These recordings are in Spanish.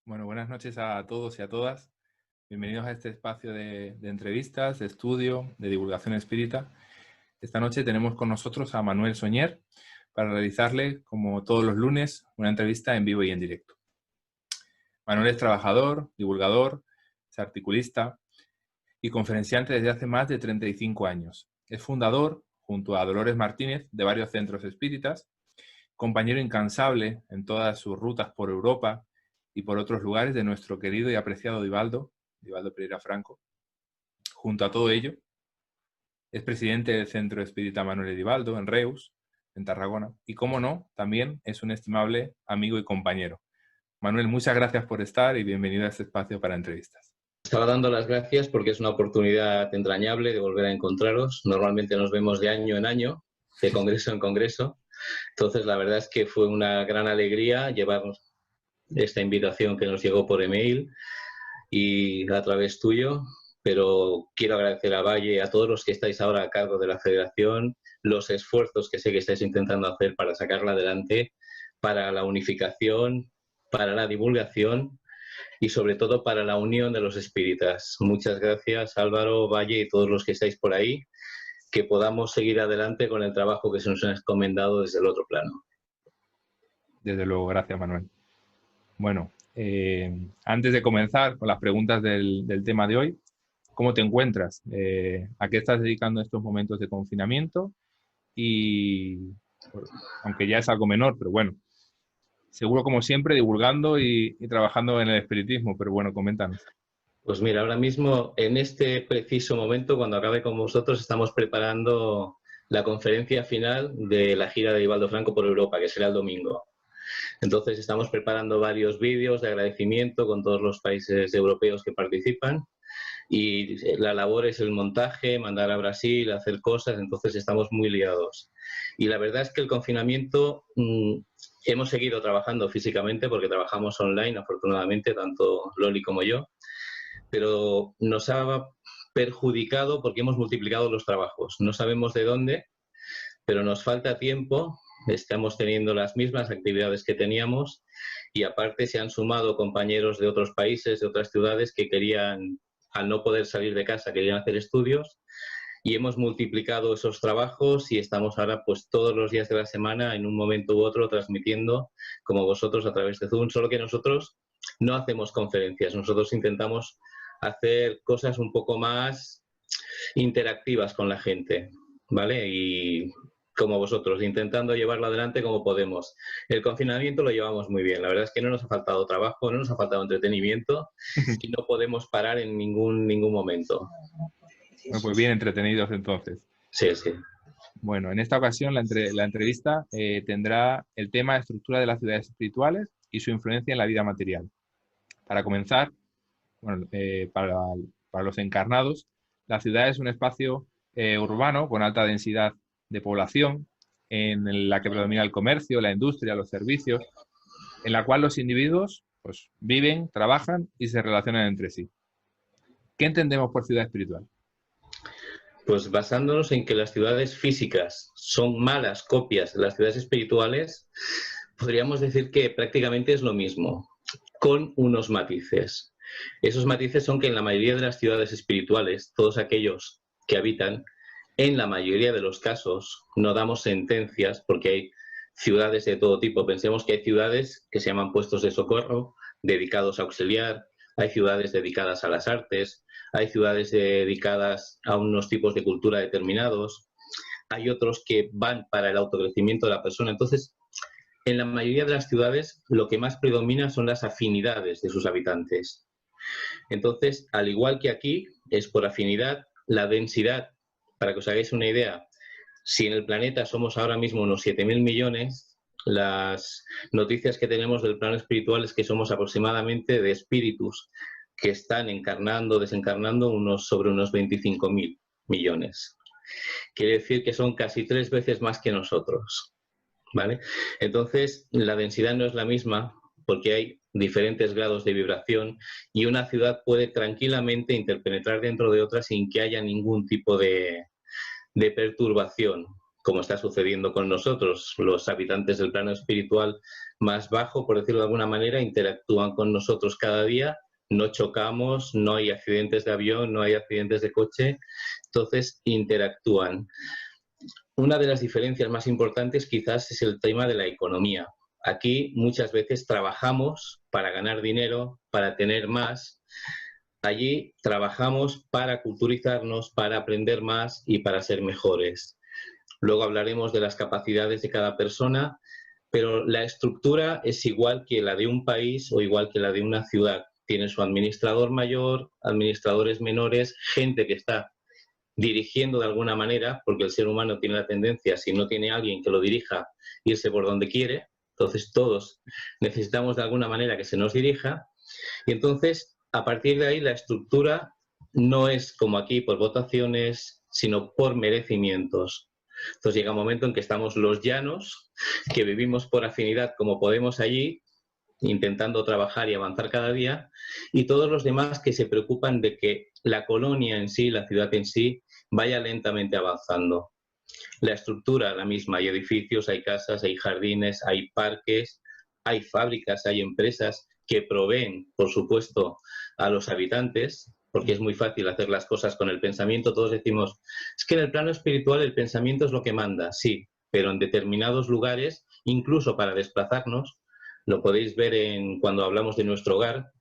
Bueno, buenas noches a todos y a todas. Bienvenidos a este espacio de entrevistas, de estudio, de divulgación espírita. Esta noche tenemos con nosotros a Manuel Soñer para realizarle, como todos los lunes, una entrevista en vivo y en directo. Manuel es trabajador, divulgador, es articulista y conferenciante desde hace más de 35 años. Es fundador, junto a Dolores Martínez, de varios centros espíritas, compañero incansable en todas sus rutas por Europa y por otros lugares de nuestro querido y apreciado Divaldo Pereira Franco. Junto a todo ello, es presidente del Centro Espírita Manuel Divaldo en Reus, en Tarragona, y como no, también es un estimable amigo y compañero. Manuel, muchas gracias por estar y bienvenido a este espacio para entrevistas. Estaba dando las gracias porque es una oportunidad entrañable de volver a encontraros. Normalmente nos vemos de año en año, de congreso en congreso. Entonces, la verdad es que fue una gran alegría llevar esta invitación que nos llegó por email y a través tuyo. Pero quiero agradecer a Valle y a todos los que estáis ahora a cargo de la federación, los esfuerzos que sé que estáis intentando hacer para sacarla adelante, para la unificación, para la divulgación y sobre todo para la unión de los espíritas. Muchas gracias, Álvaro, Valle y todos los que estáis por ahí, que podamos seguir adelante con el trabajo que se nos ha encomendado desde el otro plano. Desde luego, gracias, Manuel. Bueno, antes de comenzar con las preguntas del tema de hoy, ¿cómo te encuentras? ¿A qué estás dedicando estos momentos de confinamiento? Y, aunque ya es algo menor, pero bueno, seguro como siempre divulgando y trabajando en el espiritismo, pero bueno, coméntanos. Pues mira, ahora mismo, en este preciso momento, cuando acabe con vosotros, estamos preparando la conferencia final de la gira de Divaldo Franco por Europa, que será el domingo. Entonces estamos preparando varios vídeos de agradecimiento con todos los países europeos que participan y la labor es el montaje, mandar a Brasil, hacer cosas, entonces estamos muy liados. Y la verdad es que el confinamiento hemos seguido trabajando físicamente porque trabajamos online, afortunadamente, tanto Loli como yo, pero nos ha perjudicado porque hemos multiplicado los trabajos. No sabemos de dónde, pero nos falta tiempo, estamos teniendo las mismas actividades que teníamos y aparte se han sumado compañeros de otros países, de otras ciudades que querían, al no poder salir de casa, querían hacer estudios y hemos multiplicado esos trabajos y estamos ahora pues todos los días de la semana en un momento u otro transmitiendo como vosotros a través de Zoom, solo que nosotros no hacemos conferencias, nosotros intentamos hacer cosas un poco más interactivas con la gente, ¿vale? Y como vosotros, intentando llevarlo adelante como podemos. El confinamiento lo llevamos muy bien, la verdad es que no nos ha faltado trabajo, no nos ha faltado entretenimiento y no podemos parar en ningún momento. Bueno, pues bien entretenidos entonces. Sí, sí. Bueno, en esta ocasión la entrevista tendrá el tema estructura de las ciudades espirituales y su influencia en la vida material. Para comenzar, bueno, para los encarnados, la ciudad es un espacio urbano con alta densidad de población, en la que predomina el comercio, la industria, los servicios, en la cual los individuos pues, viven, trabajan y se relacionan entre sí. ¿Qué entendemos por ciudad espiritual? Pues basándonos en que las ciudades físicas son malas copias de las ciudades espirituales, podríamos decir que prácticamente es lo mismo, con unos matices. Esos matices son que en la mayoría de las ciudades espirituales, todos aquellos que habitan, en la mayoría de los casos, no damos sentencias porque hay ciudades de todo tipo. Pensemos que hay ciudades que se llaman puestos de socorro, dedicados a auxiliar, hay ciudades dedicadas a las artes, hay ciudades dedicadas a unos tipos de cultura determinados, hay otros que van para el autocrecimiento de la persona. Entonces, en la mayoría de las ciudades lo que más predomina son las afinidades de sus habitantes. Entonces, al igual que aquí, es por afinidad, la densidad, para que os hagáis una idea, si en el planeta somos ahora mismo unos 7.000 millones, las noticias que tenemos del plano espiritual es que somos aproximadamente de espíritus que están encarnando, desencarnando sobre unos 25.000 millones. Quiere decir que son casi 3 veces más que nosotros, ¿vale? Entonces, la densidad no es la misma porque hay diferentes grados de vibración y una ciudad puede tranquilamente interpenetrar dentro de otra sin que haya ningún tipo de perturbación, como está sucediendo con nosotros. Los habitantes del plano espiritual más bajo, por decirlo de alguna manera, interactúan con nosotros cada día, no chocamos, no hay accidentes de avión, no hay accidentes de coche, entonces interactúan. Una de las diferencias más importantes quizás es el tema de la economía. Aquí muchas veces trabajamos para ganar dinero, para tener más. Allí trabajamos para culturizarnos, para aprender más y para ser mejores. Luego hablaremos de las capacidades de cada persona, pero la estructura es igual que la de un país o igual que la de una ciudad. Tiene su administrador mayor, administradores menores, gente que está dirigiendo de alguna manera, porque el ser humano tiene la tendencia, si no tiene alguien que lo dirija, irse por donde quiere. Entonces todos necesitamos de alguna manera que se nos dirija. Y entonces, a partir de ahí, la estructura no es como aquí por votaciones, sino por merecimientos. Entonces llega un momento en que estamos los llanos, que vivimos por afinidad como podemos allí, intentando trabajar y avanzar cada día, y todos los demás que se preocupan de que la colonia en sí, la ciudad en sí, vaya lentamente avanzando. La estructura la misma, hay edificios, hay casas, hay jardines, hay parques, hay fábricas, hay empresas que proveen, por supuesto, a los habitantes, porque es muy fácil hacer las cosas con el pensamiento. Todos decimos, es que en el plano espiritual el pensamiento es lo que manda, sí, pero en determinados lugares, incluso para desplazarnos, lo podéis ver cuando hablamos de nuestro hogar,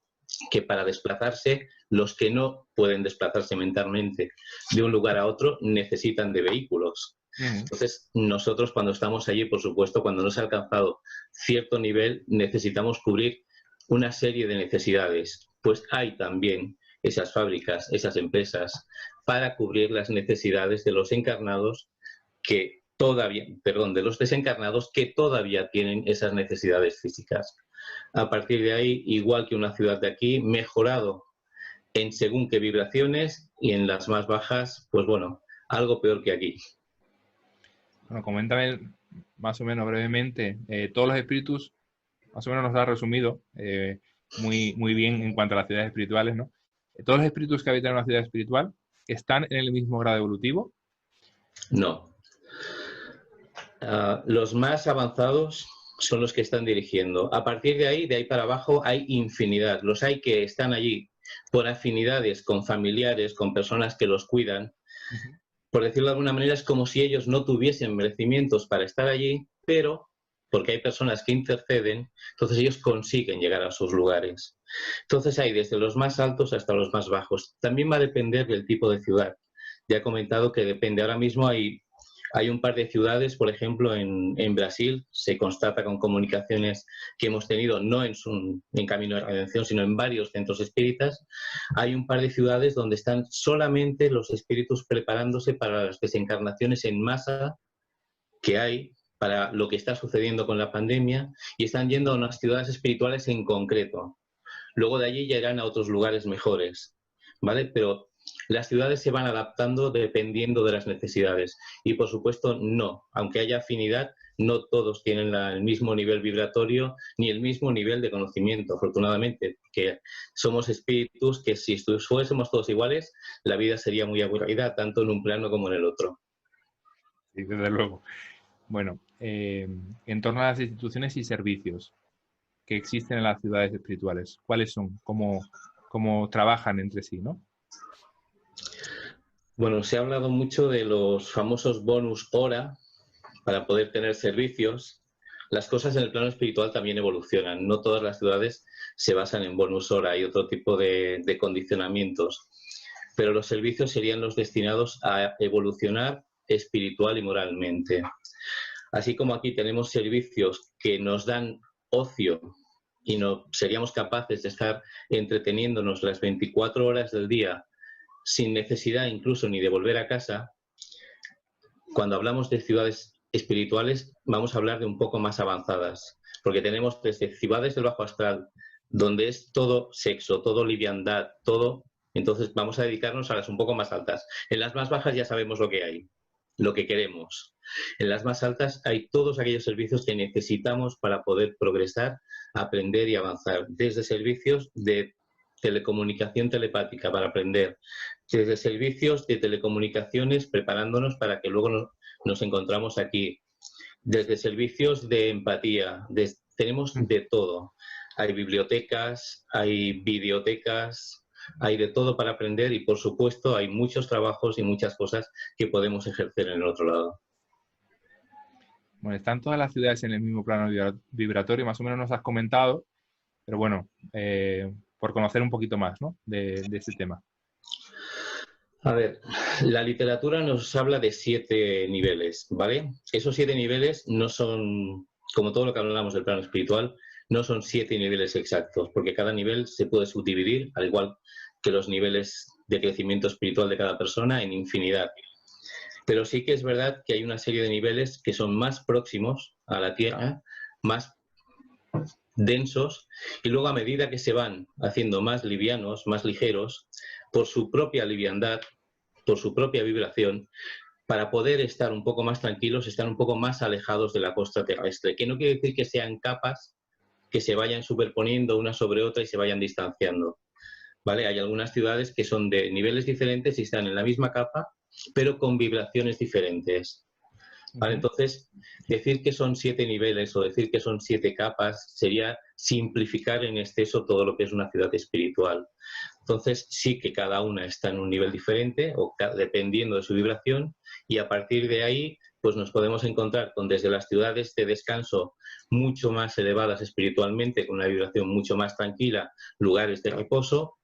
que para desplazarse, los que no pueden desplazarse mentalmente de un lugar a otro necesitan de vehículos. Entonces, nosotros cuando estamos allí, por supuesto, cuando no se ha alcanzado cierto nivel, necesitamos cubrir una serie de necesidades. Pues hay también esas fábricas, esas empresas, para cubrir las necesidades de los encarnados que todavía, perdón, de los desencarnados que todavía tienen esas necesidades físicas. A partir de ahí, igual que una ciudad de aquí, mejorado en según qué vibraciones y en las más bajas, pues bueno, algo peor que aquí. Bueno, coméntame más o menos brevemente, todos los espíritus, más o menos nos has resumido muy bien en cuanto a las ciudades espirituales, ¿no? Todos los espíritus que habitan en una ciudad espiritual están en el mismo grado evolutivo. No. Los más avanzados son los que están dirigiendo. A partir de ahí para abajo, hay infinidad. Los hay que están allí por afinidades con familiares, con personas que los cuidan. Por decirlo de alguna manera, es como si ellos no tuviesen merecimientos para estar allí, pero porque hay personas que interceden, entonces ellos consiguen llegar a sus lugares. Entonces hay desde los más altos hasta los más bajos. También va a depender del tipo de ciudad. Ya he comentado que depende. Ahora mismo hay un par de ciudades, por ejemplo, en Brasil, se constata con comunicaciones que hemos tenido, no en Camino de Redención, sino en varios centros espíritas. Hay un par de ciudades donde están solamente los espíritus preparándose para las desencarnaciones en masa que hay para lo que está sucediendo con la pandemia y están yendo a unas ciudades espirituales en concreto. Luego de allí ya irán a otros lugares mejores, ¿vale? Pero las ciudades se van adaptando dependiendo de las necesidades. Y, por supuesto, no. Aunque haya afinidad, no todos tienen el mismo nivel vibratorio ni el mismo nivel de conocimiento, afortunadamente, porque somos espíritus que si fuésemos todos iguales, la vida sería muy aburrida, tanto en un plano como en el otro. Sí, desde luego. Bueno, en torno a las instituciones y servicios que existen en las ciudades espirituales, ¿cuáles son? ¿Cómo trabajan entre sí, no? Bueno, se ha hablado mucho de los famosos bonus hora para poder tener servicios. Las cosas en el plano espiritual también evolucionan. No todas las ciudades se basan en bonus hora, hay otro tipo de condicionamientos. Pero los servicios serían los destinados a evolucionar espiritual y moralmente. Así como aquí tenemos servicios que nos dan ocio y no seríamos capaces de estar entreteniéndonos las 24 horas del día sin necesidad incluso ni de volver a casa, cuando hablamos de ciudades espirituales vamos a hablar de un poco más avanzadas, porque tenemos desde ciudades del bajo astral, donde es todo sexo, todo liviandad, todo, entonces vamos a dedicarnos a las un poco más altas. En las más bajas ya sabemos lo que hay, lo que queremos. En las más altas hay todos aquellos servicios que necesitamos para poder progresar, aprender y avanzar, desde servicios de telecomunicación telepática para aprender, desde servicios de telecomunicaciones preparándonos para que luego nos encontramos aquí, desde servicios de empatía, desde tenemos de todo. Hay bibliotecas, hay videotecas, hay de todo para aprender y, por supuesto, hay muchos trabajos y muchas cosas que podemos ejercer en el otro lado. Bueno, están todas las ciudades en el mismo plano vibratorio, más o menos nos has comentado, pero bueno, por conocer un poquito más, ¿no?, de ese tema. A ver, la literatura nos habla de 7 niveles, ¿vale? Esos 7 niveles no son, como todo lo que hablamos del plano espiritual, no son 7 niveles exactos, porque cada nivel se puede subdividir, al igual que los niveles de crecimiento espiritual de cada persona, en infinidad. Pero sí que es verdad que hay una serie de niveles que son más próximos a la Tierra, más densos, y luego a medida que se van haciendo más livianos, más ligeros, por su propia liviandad, por su propia vibración, para poder estar un poco más tranquilos, estar un poco más alejados de la costa terrestre, que no quiere decir que sean capas que se vayan superponiendo una sobre otra y se vayan distanciando, ¿vale? Hay algunas ciudades que son de niveles diferentes y están en la misma capa, pero con vibraciones diferentes. ¿Vale? Entonces, decir que son 7 niveles o decir que son 7 capas sería simplificar en exceso todo lo que es una ciudad espiritual. Entonces, sí que cada una está en un nivel diferente, o dependiendo de su vibración, y a partir de ahí, pues nos podemos encontrar con desde las ciudades de descanso mucho más elevadas espiritualmente, con una vibración mucho más tranquila, lugares de reposo,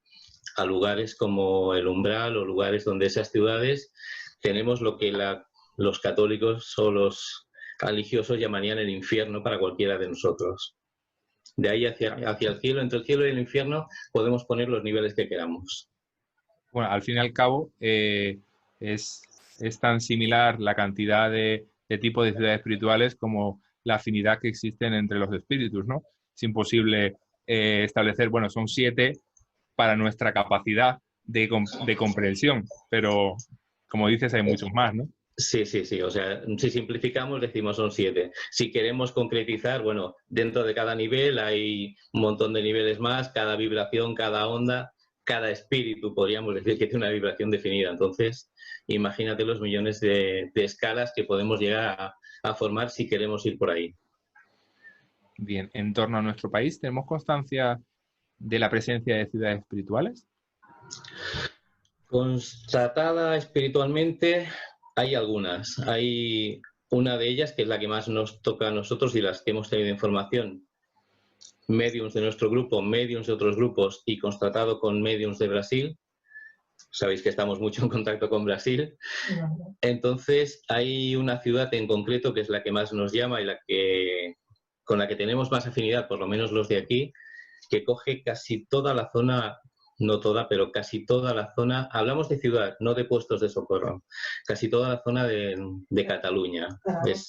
a lugares como el umbral o lugares donde esas ciudades tenemos lo que los católicos o los religiosos llamarían el infierno para cualquiera de nosotros. De ahí hacia el cielo, entre el cielo y el infierno, podemos poner los niveles que queramos. Bueno, al fin y al cabo, es tan similar la cantidad de tipos de ciudades espirituales como la afinidad que existen entre los espíritus, ¿no? Es imposible establecer, bueno, son 7 para nuestra capacidad de comprensión, pero como dices, hay muchos más, ¿no? Sí. O sea, si simplificamos, decimos son 7. Si queremos concretizar, bueno, dentro de cada nivel hay un montón de niveles más, cada vibración, cada onda, cada espíritu, podríamos decir que tiene una vibración definida. Entonces, imagínate los millones de escalas que podemos llegar a formar si queremos ir por ahí. Bien, en torno a nuestro país, ¿tenemos constancia de la presencia de ciudades espirituales? Constatada espiritualmente, hay algunas. Hay una de ellas que es la que más nos toca a nosotros y las que hemos tenido información. Mediums de nuestro grupo, mediums de otros grupos y constatado con mediums de Brasil. Sabéis que estamos mucho en contacto con Brasil. Entonces, hay una ciudad en concreto que es la que más nos llama y con la que tenemos más afinidad, por lo menos los de aquí, que coge casi toda la zona, no toda, pero casi toda la zona, hablamos de ciudad, no de puestos de socorro, casi toda la zona de Cataluña. Es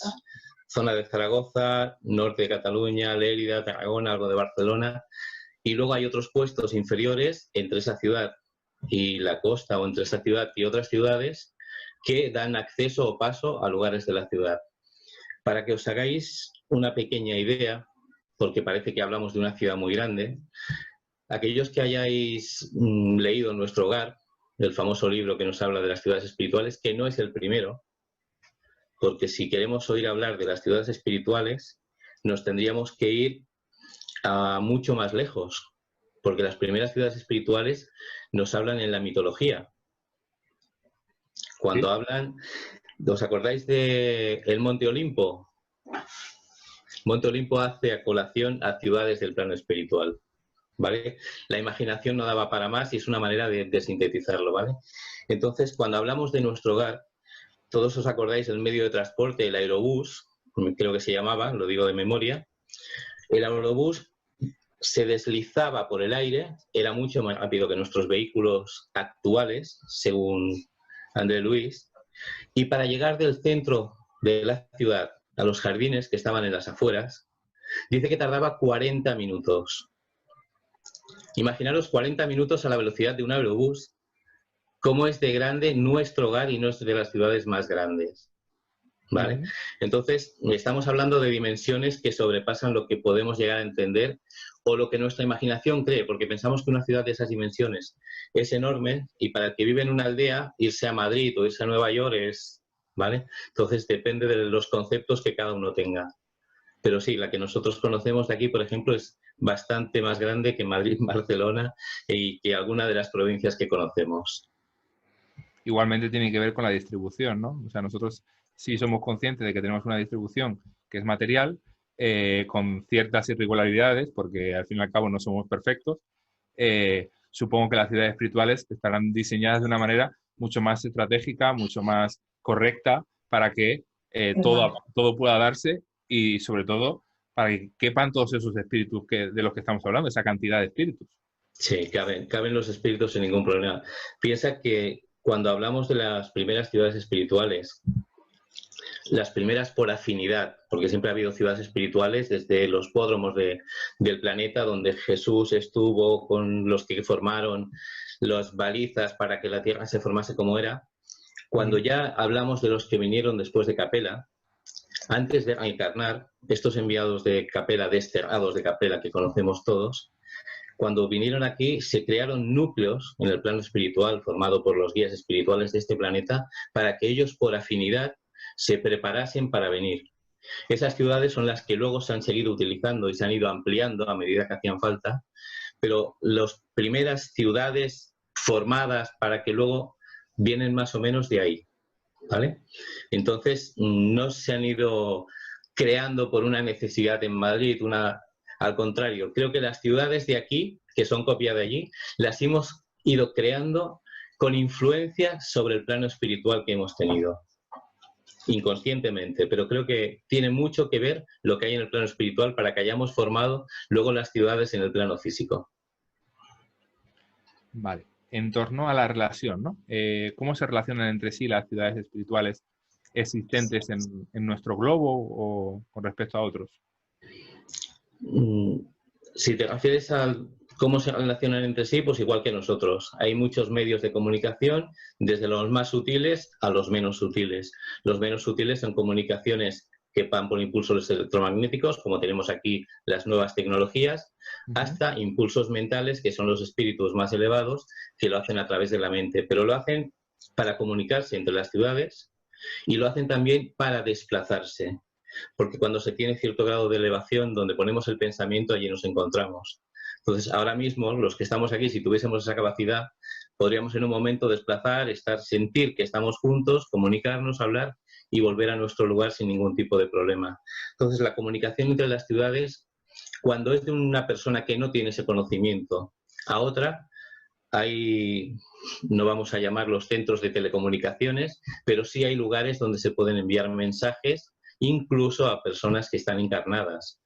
zona de Zaragoza, norte de Cataluña, Lérida, Tarragona, algo de Barcelona, y luego hay otros puestos inferiores entre esa ciudad y la costa, o entre esa ciudad y otras ciudades, que dan acceso o paso a lugares de la ciudad. Para que os hagáis una pequeña idea, porque parece que hablamos de una ciudad muy grande, aquellos que hayáis leído Nuestro Hogar, el famoso libro que nos habla de las ciudades espirituales, que no es el primero, porque si queremos oír hablar de las ciudades espirituales, nos tendríamos que ir a mucho más lejos, porque las primeras ciudades espirituales nos hablan en la mitología. Cuando hablan, ¿os acordáis de el Monte Olimpo? Monte Olimpo hace a colación a ciudades del plano espiritual, ¿vale? La imaginación no daba para más y es una manera de sintetizarlo, ¿vale? Entonces, cuando hablamos de Nuestro Hogar, todos os acordáis del medio de transporte, el aerobús, creo que se llamaba, lo digo de memoria. El aerobús se deslizaba por el aire, era mucho más rápido que nuestros vehículos actuales, según André Luis, y para llegar del centro de la ciudad a los jardines que estaban en las afueras, dice que tardaba 40 minutos. Imaginaros 40 minutos a la velocidad de un aerobús, cómo es de grande nuestro hogar y no es de las ciudades más grandes, ¿vale? Entonces, estamos hablando de dimensiones que sobrepasan lo que podemos llegar a entender o lo que nuestra imaginación cree, porque pensamos que una ciudad de esas dimensiones es enorme y para el que vive en una aldea, irse a Madrid o irse a Nueva York es, ¿vale? Entonces, depende de los conceptos que cada uno tenga. Pero sí, la que nosotros conocemos de aquí, por ejemplo, es bastante más grande que Madrid, Barcelona y que alguna de las provincias que conocemos. Igualmente tiene que ver con la distribución, ¿no? O sea, nosotros sí somos conscientes de que tenemos una distribución que es material, con ciertas irregularidades, porque al fin y al cabo no somos perfectos. Supongo que las ciudades espirituales estarán diseñadas de una manera mucho más estratégica, mucho más correcta, para que todo pueda darse y, sobre todo, para que quepan todos esos espíritus de los que estamos hablando, esa cantidad de espíritus. Sí, caben los espíritus sin ningún problema. Piensa que cuando hablamos de las primeras ciudades espirituales, las primeras por afinidad, porque siempre ha habido ciudades espirituales desde los pódromos del planeta donde Jesús estuvo con los que formaron las balizas para que la Tierra se formase como era. Cuando ya hablamos de los que vinieron después de Capela, antes de encarnar, estos enviados de Capela, desterrados de Capela que conocemos todos, cuando vinieron aquí se crearon núcleos en el plano espiritual formado por los guías espirituales de este planeta para que ellos por afinidad se preparasen para venir. Esas ciudades son las que luego se han seguido utilizando y se han ido ampliando a medida que hacían falta, pero las primeras ciudades formadas para que luego vienen más o menos de ahí, ¿vale? Entonces no se han ido creando por una necesidad en Madrid, al contrario, creo que las ciudades de aquí, que son copia de allí, las hemos ido creando con influencia sobre el plano espiritual que hemos tenido, inconscientemente, pero creo que tiene mucho que ver lo que hay en el plano espiritual para que hayamos formado luego las ciudades en el plano físico. Vale. En torno a la relación, ¿no? ¿Cómo se relacionan entre sí las ciudades espirituales existentes en nuestro globo o con respecto a otros? Si te refieres a cómo se relacionan entre sí, pues igual que nosotros. Hay muchos medios de comunicación, desde los más sutiles a los menos sutiles. Los menos sutiles son comunicaciones que van por impulsos electromagnéticos, como tenemos aquí las nuevas tecnologías, hasta impulsos mentales, que son los espíritus más elevados, que lo hacen a través de la mente, pero lo hacen para comunicarse entre las ciudades y lo hacen también para desplazarse. Porque cuando se tiene cierto grado de elevación, donde ponemos el pensamiento, allí nos encontramos. Entonces, ahora mismo, los que estamos aquí, si tuviésemos esa capacidad, podríamos en un momento desplazar, sentir que estamos juntos, comunicarnos, hablar y volver a nuestro lugar sin ningún tipo de problema. Entonces, la comunicación entre las ciudades, cuando es de una persona que no tiene ese conocimiento a otra, no vamos a llamarlos centros de telecomunicaciones, pero sí hay lugares donde se pueden enviar mensajes incluso a personas que están encarnadas.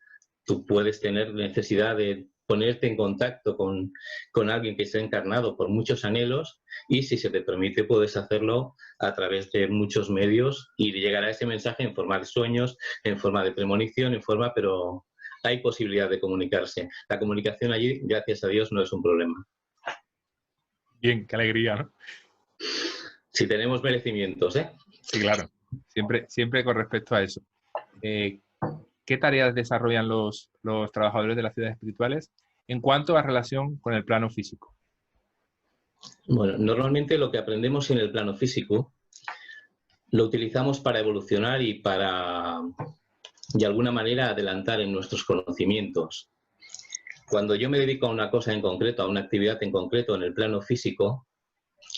Tú puedes tener necesidad de ponerte en contacto con alguien que está encarnado por muchos anhelos y si se te permite puedes hacerlo a través de muchos medios y llegará ese mensaje en forma de sueños, en forma de premonición, pero hay posibilidad de comunicarse. La comunicación allí, gracias a Dios, no es un problema. Bien, qué alegría, ¿no? Si tenemos merecimientos, ¿eh? Sí, claro. Siempre con respecto a eso. ¿Qué tareas desarrollan los trabajadores de las ciudades espirituales en cuanto a relación con el plano físico? Bueno, normalmente lo que aprendemos en el plano físico lo utilizamos para evolucionar y para, de alguna manera, adelantar en nuestros conocimientos. Cuando yo me dedico a una cosa en concreto, a una actividad en concreto en el plano físico,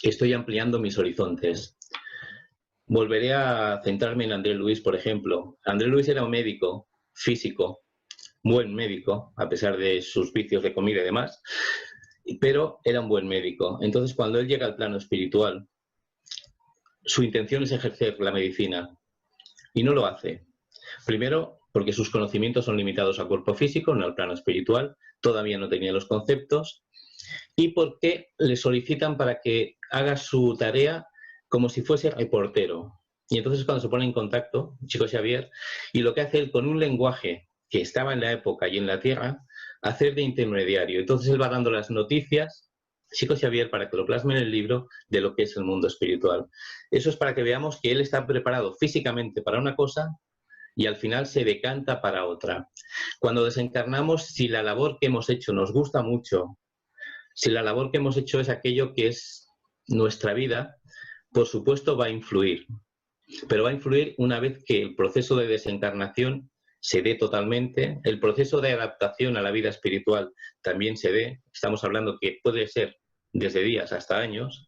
estoy ampliando mis horizontes. Volveré a centrarme en André Luis, por ejemplo. André Luis era un médico físico, buen médico, a pesar de sus vicios de comida y demás, pero era un buen médico. Entonces, cuando él llega al plano espiritual, su intención es ejercer la medicina y no lo hace. Primero, porque sus conocimientos son limitados al cuerpo físico, no al plano espiritual, todavía no tenía los conceptos, y porque le solicitan para que haga su tarea como si fuese reportero. Y entonces cuando se pone en contacto, Chico Xavier, y lo que hace él con un lenguaje que estaba en la época y en la Tierra, hacer de intermediario. Entonces él va dando las noticias, Chico Xavier, para que lo plasme en el libro, de lo que es el mundo espiritual. Eso es para que veamos que él está preparado físicamente para una cosa y al final se decanta para otra. Cuando desencarnamos, si la labor que hemos hecho nos gusta mucho, si la labor que hemos hecho es aquello que es nuestra vida, por supuesto va a influir. Pero va a influir una vez que el proceso de desencarnación se dé totalmente, el proceso de adaptación a la vida espiritual también se dé, estamos hablando que puede ser desde días hasta años,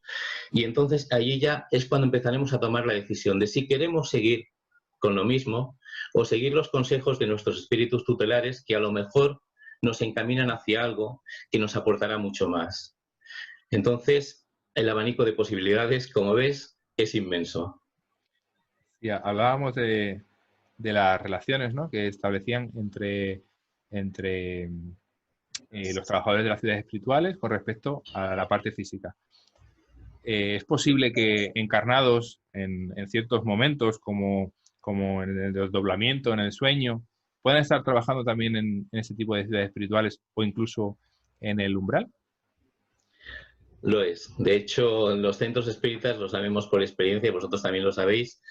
y entonces allí ya es cuando empezaremos a tomar la decisión de si queremos seguir con lo mismo o seguir los consejos de nuestros espíritus tutelares que a lo mejor nos encaminan hacia algo que nos aportará mucho más. Entonces, el abanico de posibilidades, como ves, es inmenso. Y hablábamos de las relaciones, ¿no?, que establecían entre los trabajadores de las ciudades espirituales con respecto a la parte física. Es posible que encarnados en ciertos momentos, como en el desdoblamiento, en el sueño, puedan estar trabajando también en ese tipo de ciudades espirituales o incluso en el umbral. Lo es. De hecho, los centros espíritas, lo sabemos por experiencia, vosotros también lo sabéis,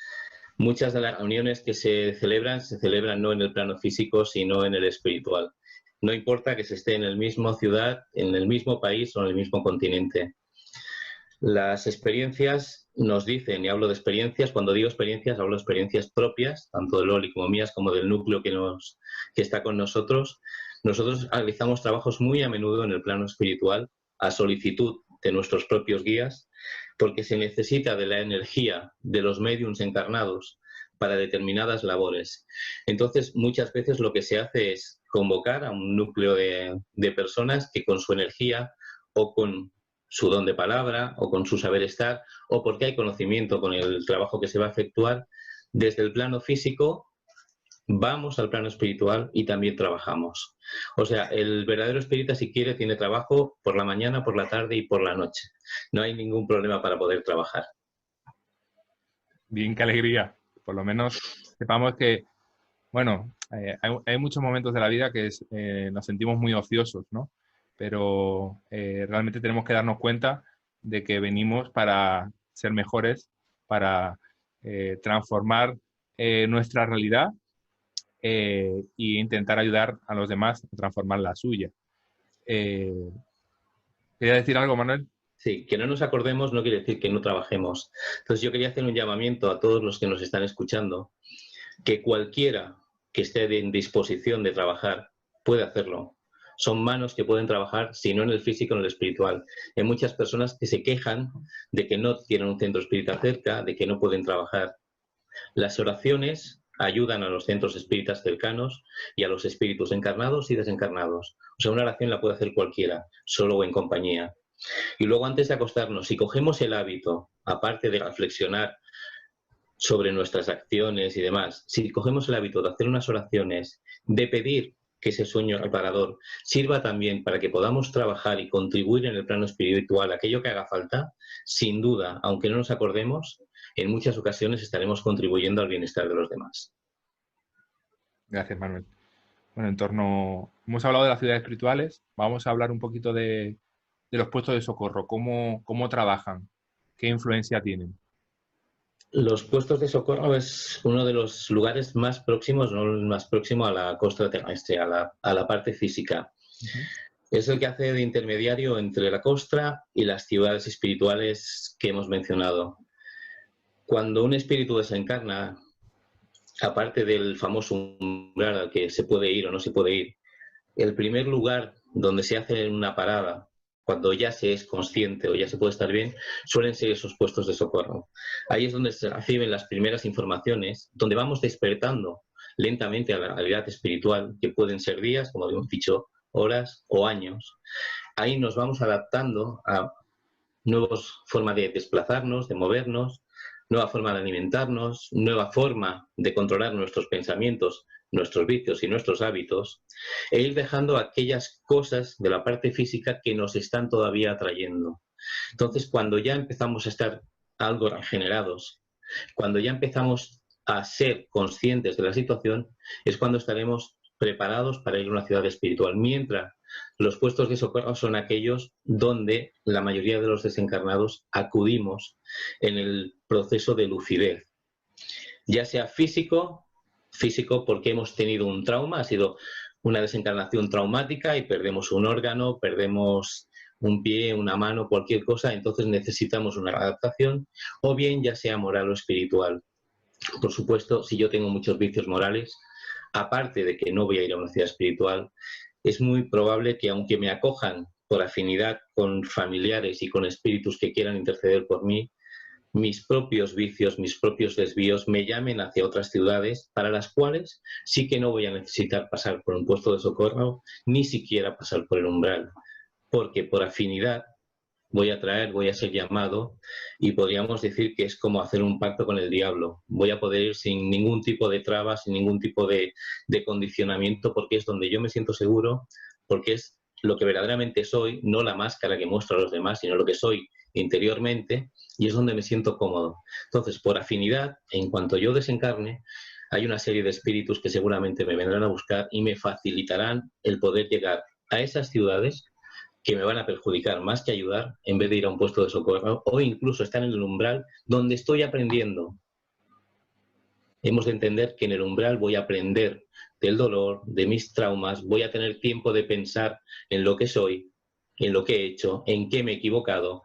muchas de las reuniones que se celebran no en el plano físico, sino en el espiritual. No importa que se esté en la misma ciudad, en el mismo país o en el mismo continente. Las experiencias nos dicen, y hablo de experiencias, cuando digo experiencias, hablo de experiencias propias, tanto de Loli como mías, como del núcleo que está con nosotros. Nosotros realizamos trabajos muy a menudo en el plano espiritual, a solicitud de nuestros propios guías, porque se necesita de la energía de los médiums encarnados para determinadas labores. Entonces, muchas veces lo que se hace es convocar a un núcleo de personas que con su energía o con su don de palabra o con su saber estar o porque hay conocimiento con el trabajo que se va a efectuar, desde el plano físico vamos al plano espiritual y también trabajamos. O sea, el verdadero espírita, si quiere, tiene trabajo por la mañana, por la tarde y por la noche. No hay ningún problema para poder trabajar. Bien, qué alegría. Por lo menos sepamos que, bueno, hay muchos momentos de la vida que nos sentimos muy ociosos, ¿no? Pero realmente tenemos que darnos cuenta de que venimos para ser mejores, para transformar nuestra realidad e intentar ayudar a los demás a transformar la suya. ¿Quería decir algo, Manuel? Sí, que no nos acordemos no quiere decir que no trabajemos. Entonces yo quería hacer un llamamiento a todos los que nos están escuchando, que cualquiera que esté en disposición de trabajar puede hacerlo. Son manos que pueden trabajar, si no en el físico, en el espiritual. Hay muchas personas que se quejan de que no tienen un centro espírita cerca, de que no pueden trabajar. Las oraciones ayudan a los centros espíritas cercanos y a los espíritus encarnados y desencarnados. O sea, una oración la puede hacer cualquiera, solo o en compañía. Y luego, antes de acostarnos, si cogemos el hábito, aparte de reflexionar sobre nuestras acciones y demás, si cogemos el hábito de hacer unas oraciones, de pedir que ese sueño reparador sirva también para que podamos trabajar y contribuir en el plano espiritual aquello que haga falta, sin duda, aunque no nos acordemos, en muchas ocasiones estaremos contribuyendo al bienestar de los demás. Gracias, Manuel. Bueno, hemos hablado de las ciudades espirituales, vamos a hablar un poquito de los puestos de socorro, cómo trabajan, qué influencia tienen. Los puestos de socorro es uno de los lugares más próximos, no el más próximo a la costa terrestre, a la parte física. Es el que hace de intermediario entre la costa y las ciudades espirituales que hemos mencionado. Cuando un espíritu desencarna, aparte del famoso umbral al que se puede ir o no se puede ir, el primer lugar donde se hace una parada, cuando ya se es consciente o ya se puede estar bien, suelen ser esos puestos de socorro. Ahí es donde se reciben las primeras informaciones, donde vamos despertando lentamente a la realidad espiritual, que pueden ser días, como hemos dicho, horas o años. Ahí nos vamos adaptando a nuevas formas de desplazarnos, de movernos, nueva forma de alimentarnos, nueva forma de controlar nuestros pensamientos, nuestros vicios y nuestros hábitos, e ir dejando aquellas cosas de la parte física que nos están todavía atrayendo. Entonces, cuando ya empezamos a estar algo regenerados, cuando ya empezamos a ser conscientes de la situación, es cuando estaremos preparados para ir a una ciudad espiritual. Mientras, los puestos de socorro son aquellos donde la mayoría de los desencarnados acudimos en el proceso de lucidez, ya sea físico porque hemos tenido un trauma, ha sido una desencarnación traumática y perdemos un órgano, perdemos un pie, una mano, cualquier cosa, entonces necesitamos una adaptación, o bien ya sea moral o espiritual. Por supuesto, si yo tengo muchos vicios morales, aparte de que no voy a ir a una ciudad espiritual, es muy probable que aunque me acojan por afinidad con familiares y con espíritus que quieran interceder por mí, mis propios vicios, mis propios desvíos me llamen hacia otras ciudades para las cuales sí que no voy a necesitar pasar por un puesto de socorro, ni siquiera pasar por el umbral, porque por afinidad voy a ser llamado, y podríamos decir que es como hacer un pacto con el diablo. Voy a poder ir sin ningún tipo de trabas, sin ningún tipo de condicionamiento, porque es donde yo me siento seguro, porque es lo que verdaderamente soy, no la máscara que muestro a los demás, sino lo que soy interiormente, y es donde me siento cómodo. Entonces, por afinidad, en cuanto yo desencarne, hay una serie de espíritus que seguramente me vendrán a buscar y me facilitarán el poder llegar a esas ciudades que me van a perjudicar más que ayudar, en vez de ir a un puesto de socorro, o incluso estar en el umbral donde estoy aprendiendo. Hemos de entender que en el umbral voy a aprender del dolor, de mis traumas, voy a tener tiempo de pensar en lo que soy, en lo que he hecho, en qué me he equivocado.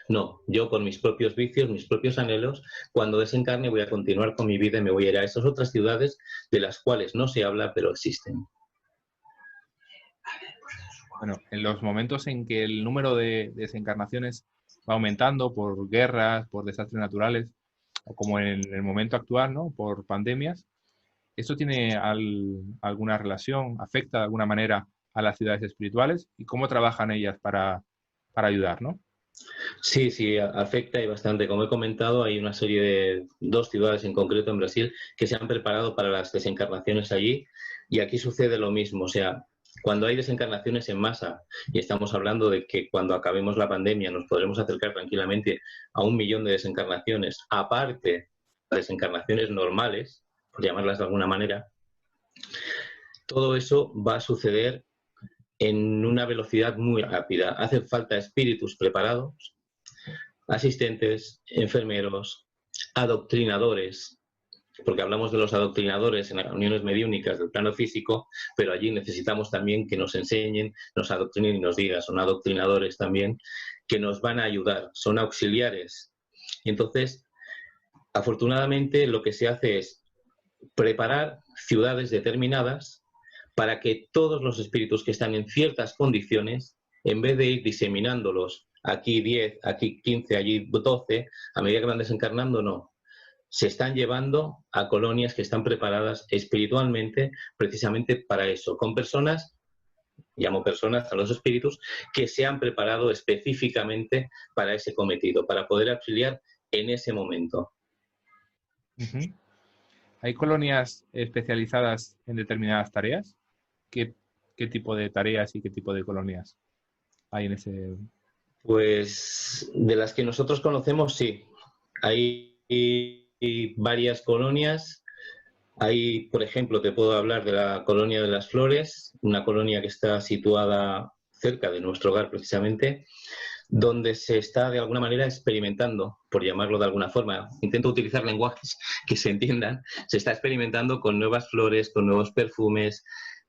No, yo por mis propios vicios, mis propios anhelos, cuando desencarne voy a continuar con mi vida y me voy a ir a esas otras ciudades de las cuales no se habla, pero existen. Bueno, en los momentos en que el número de desencarnaciones va aumentando por guerras, por desastres naturales, o como en el momento actual, ¿no? Por pandemias, ¿esto tiene alguna relación, afecta de alguna manera a las ciudades espirituales? ¿Y cómo trabajan ellas para ayudar, ¿no? Sí, sí, afecta y bastante. Como he comentado, hay una serie de 2 ciudades en concreto en Brasil que se han preparado para las desencarnaciones allí, y aquí sucede lo mismo. O sea, cuando hay desencarnaciones en masa, y estamos hablando de que cuando acabemos la pandemia nos podremos acercar tranquilamente a 1 millón de desencarnaciones, aparte de desencarnaciones normales, por llamarlas de alguna manera, todo eso va a suceder en una velocidad muy rápida. Hacen falta espíritus preparados, asistentes, enfermeros, adoctrinadores, porque hablamos de los adoctrinadores en las reuniones mediúnicas del plano físico, pero allí necesitamos también que nos enseñen, nos adoctrinen y nos digan. Son adoctrinadores también que nos van a ayudar, son auxiliares. Y entonces, afortunadamente, lo que se hace es preparar ciudades determinadas para que todos los espíritus que están en ciertas condiciones, en vez de ir diseminándolos, aquí 10, aquí 15, allí 12, a medida que van desencarnando, no. Se están llevando a colonias que están preparadas espiritualmente precisamente para eso, con personas, llamo personas a los espíritus, que se han preparado específicamente para ese cometido, para poder auxiliar en ese momento. Uh-huh. ¿Hay colonias especializadas en determinadas tareas? ¿Qué tipo de tareas y qué tipo de colonias hay en ese? Pues de las que nosotros conocemos, sí. Hay varias colonias. Hay, por ejemplo, te puedo hablar de la Colonia de las Flores, una colonia que está situada cerca de nuestro hogar precisamente, donde se está de alguna manera experimentando, por llamarlo de alguna forma, intento utilizar lenguajes que se entiendan, se está experimentando con nuevas flores, con nuevos perfumes,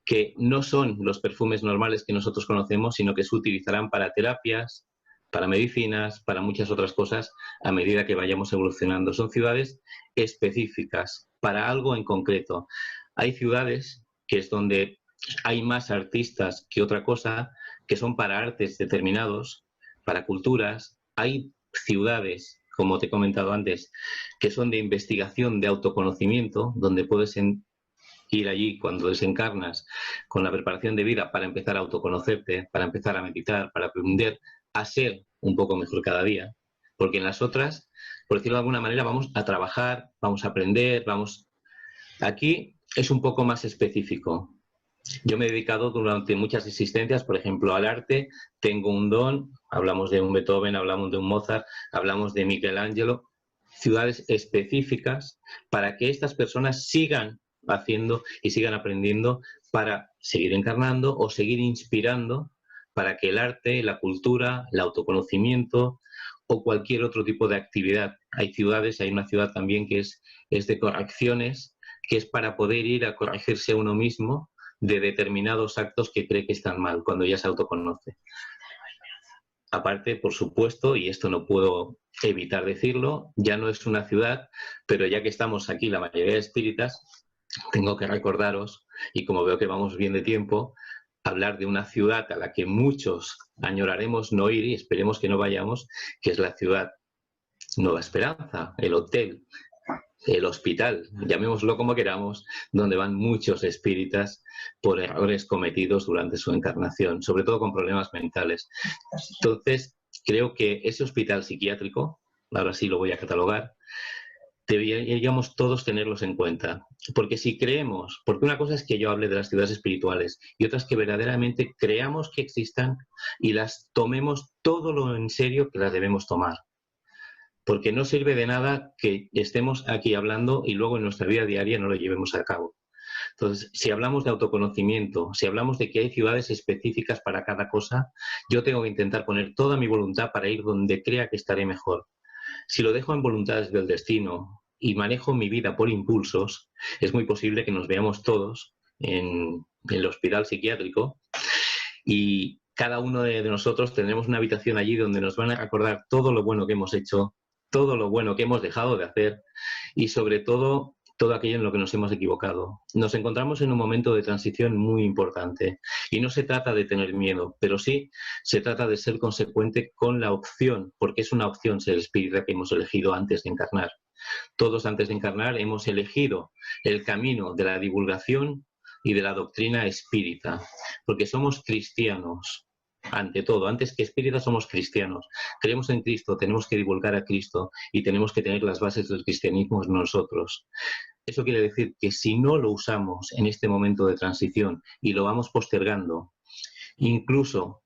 que no son los perfumes normales que nosotros conocemos, sino que se utilizarán para terapias, para medicinas, para muchas otras cosas a medida que vayamos evolucionando. Son ciudades específicas para algo en concreto. Hay ciudades que es donde hay más artistas que otra cosa, que son para artes determinados, para culturas. Hay ciudades, como te he comentado antes, que son de investigación, de autoconocimiento, donde puedes ir allí cuando desencarnas con la preparación de vida para empezar a autoconocerte, para empezar a meditar, para aprender a ser un poco mejor cada día. Porque en las otras, por decirlo de alguna manera, vamos a trabajar, vamos a aprender, vamos... Aquí es un poco más específico. Yo me he dedicado durante muchas existencias, por ejemplo, al arte. Tengo un don, hablamos de un Beethoven, hablamos de un Mozart, hablamos de Michelangelo, ciudades específicas para que estas personas sigan haciendo y sigan aprendiendo para seguir encarnando o seguir inspirando para que el arte, la cultura, el autoconocimiento o cualquier otro tipo de actividad. Hay ciudades, hay una ciudad también que es de correcciones, que es para poder ir a corregirse a uno mismo de determinados actos que cree que están mal, cuando ya se autoconoce. Aparte, por supuesto, y esto no puedo evitar decirlo, ya no es una ciudad, pero ya que estamos aquí la mayoría de espíritas, tengo que recordaros Y como veo que vamos bien de tiempo, hablar de una ciudad a la que muchos añoraremos no ir y esperemos que no vayamos, que es la ciudad Nueva Esperanza, el hotel, el hospital, llamémoslo como queramos, donde van muchos espíritas por errores cometidos durante su encarnación, sobre todo con problemas mentales. Entonces, creo que ese hospital psiquiátrico, ahora sí lo voy a catalogar, deberíamos todos tenerlos en cuenta. Porque si creemos, porque una cosa es que yo hable de las ciudades espirituales y otra es que verdaderamente creamos que existan y las tomemos todo lo en serio que las debemos tomar. Porque no sirve de nada que estemos aquí hablando y luego en nuestra vida diaria no lo llevemos a cabo. Entonces, si hablamos de autoconocimiento, si hablamos de que hay ciudades específicas para cada cosa, yo tengo que intentar poner toda mi voluntad para ir donde crea que estaré mejor. Si lo dejo en voluntades del destino y manejo mi vida por impulsos, es muy posible que nos veamos todos en el hospital psiquiátrico y cada uno de nosotros tendremos una habitación allí donde nos van a recordar todo lo bueno que hemos hecho, todo lo bueno que hemos dejado de hacer y sobre todo todo aquello en lo que nos hemos equivocado. Nos encontramos en un momento de transición muy importante y no se trata de tener miedo, pero sí se trata de ser consecuente con la opción, porque es una opción ser espírita que hemos elegido antes de encarnar. Todos antes de encarnar hemos elegido el camino de la divulgación y de la doctrina espírita, porque somos cristianos. Ante todo, antes que espíritas somos cristianos. Creemos en Cristo, tenemos que divulgar a Cristo y tenemos que tener las bases del cristianismo en nosotros. Eso quiere decir que si no lo usamos en este momento de transición y lo vamos postergando, incluso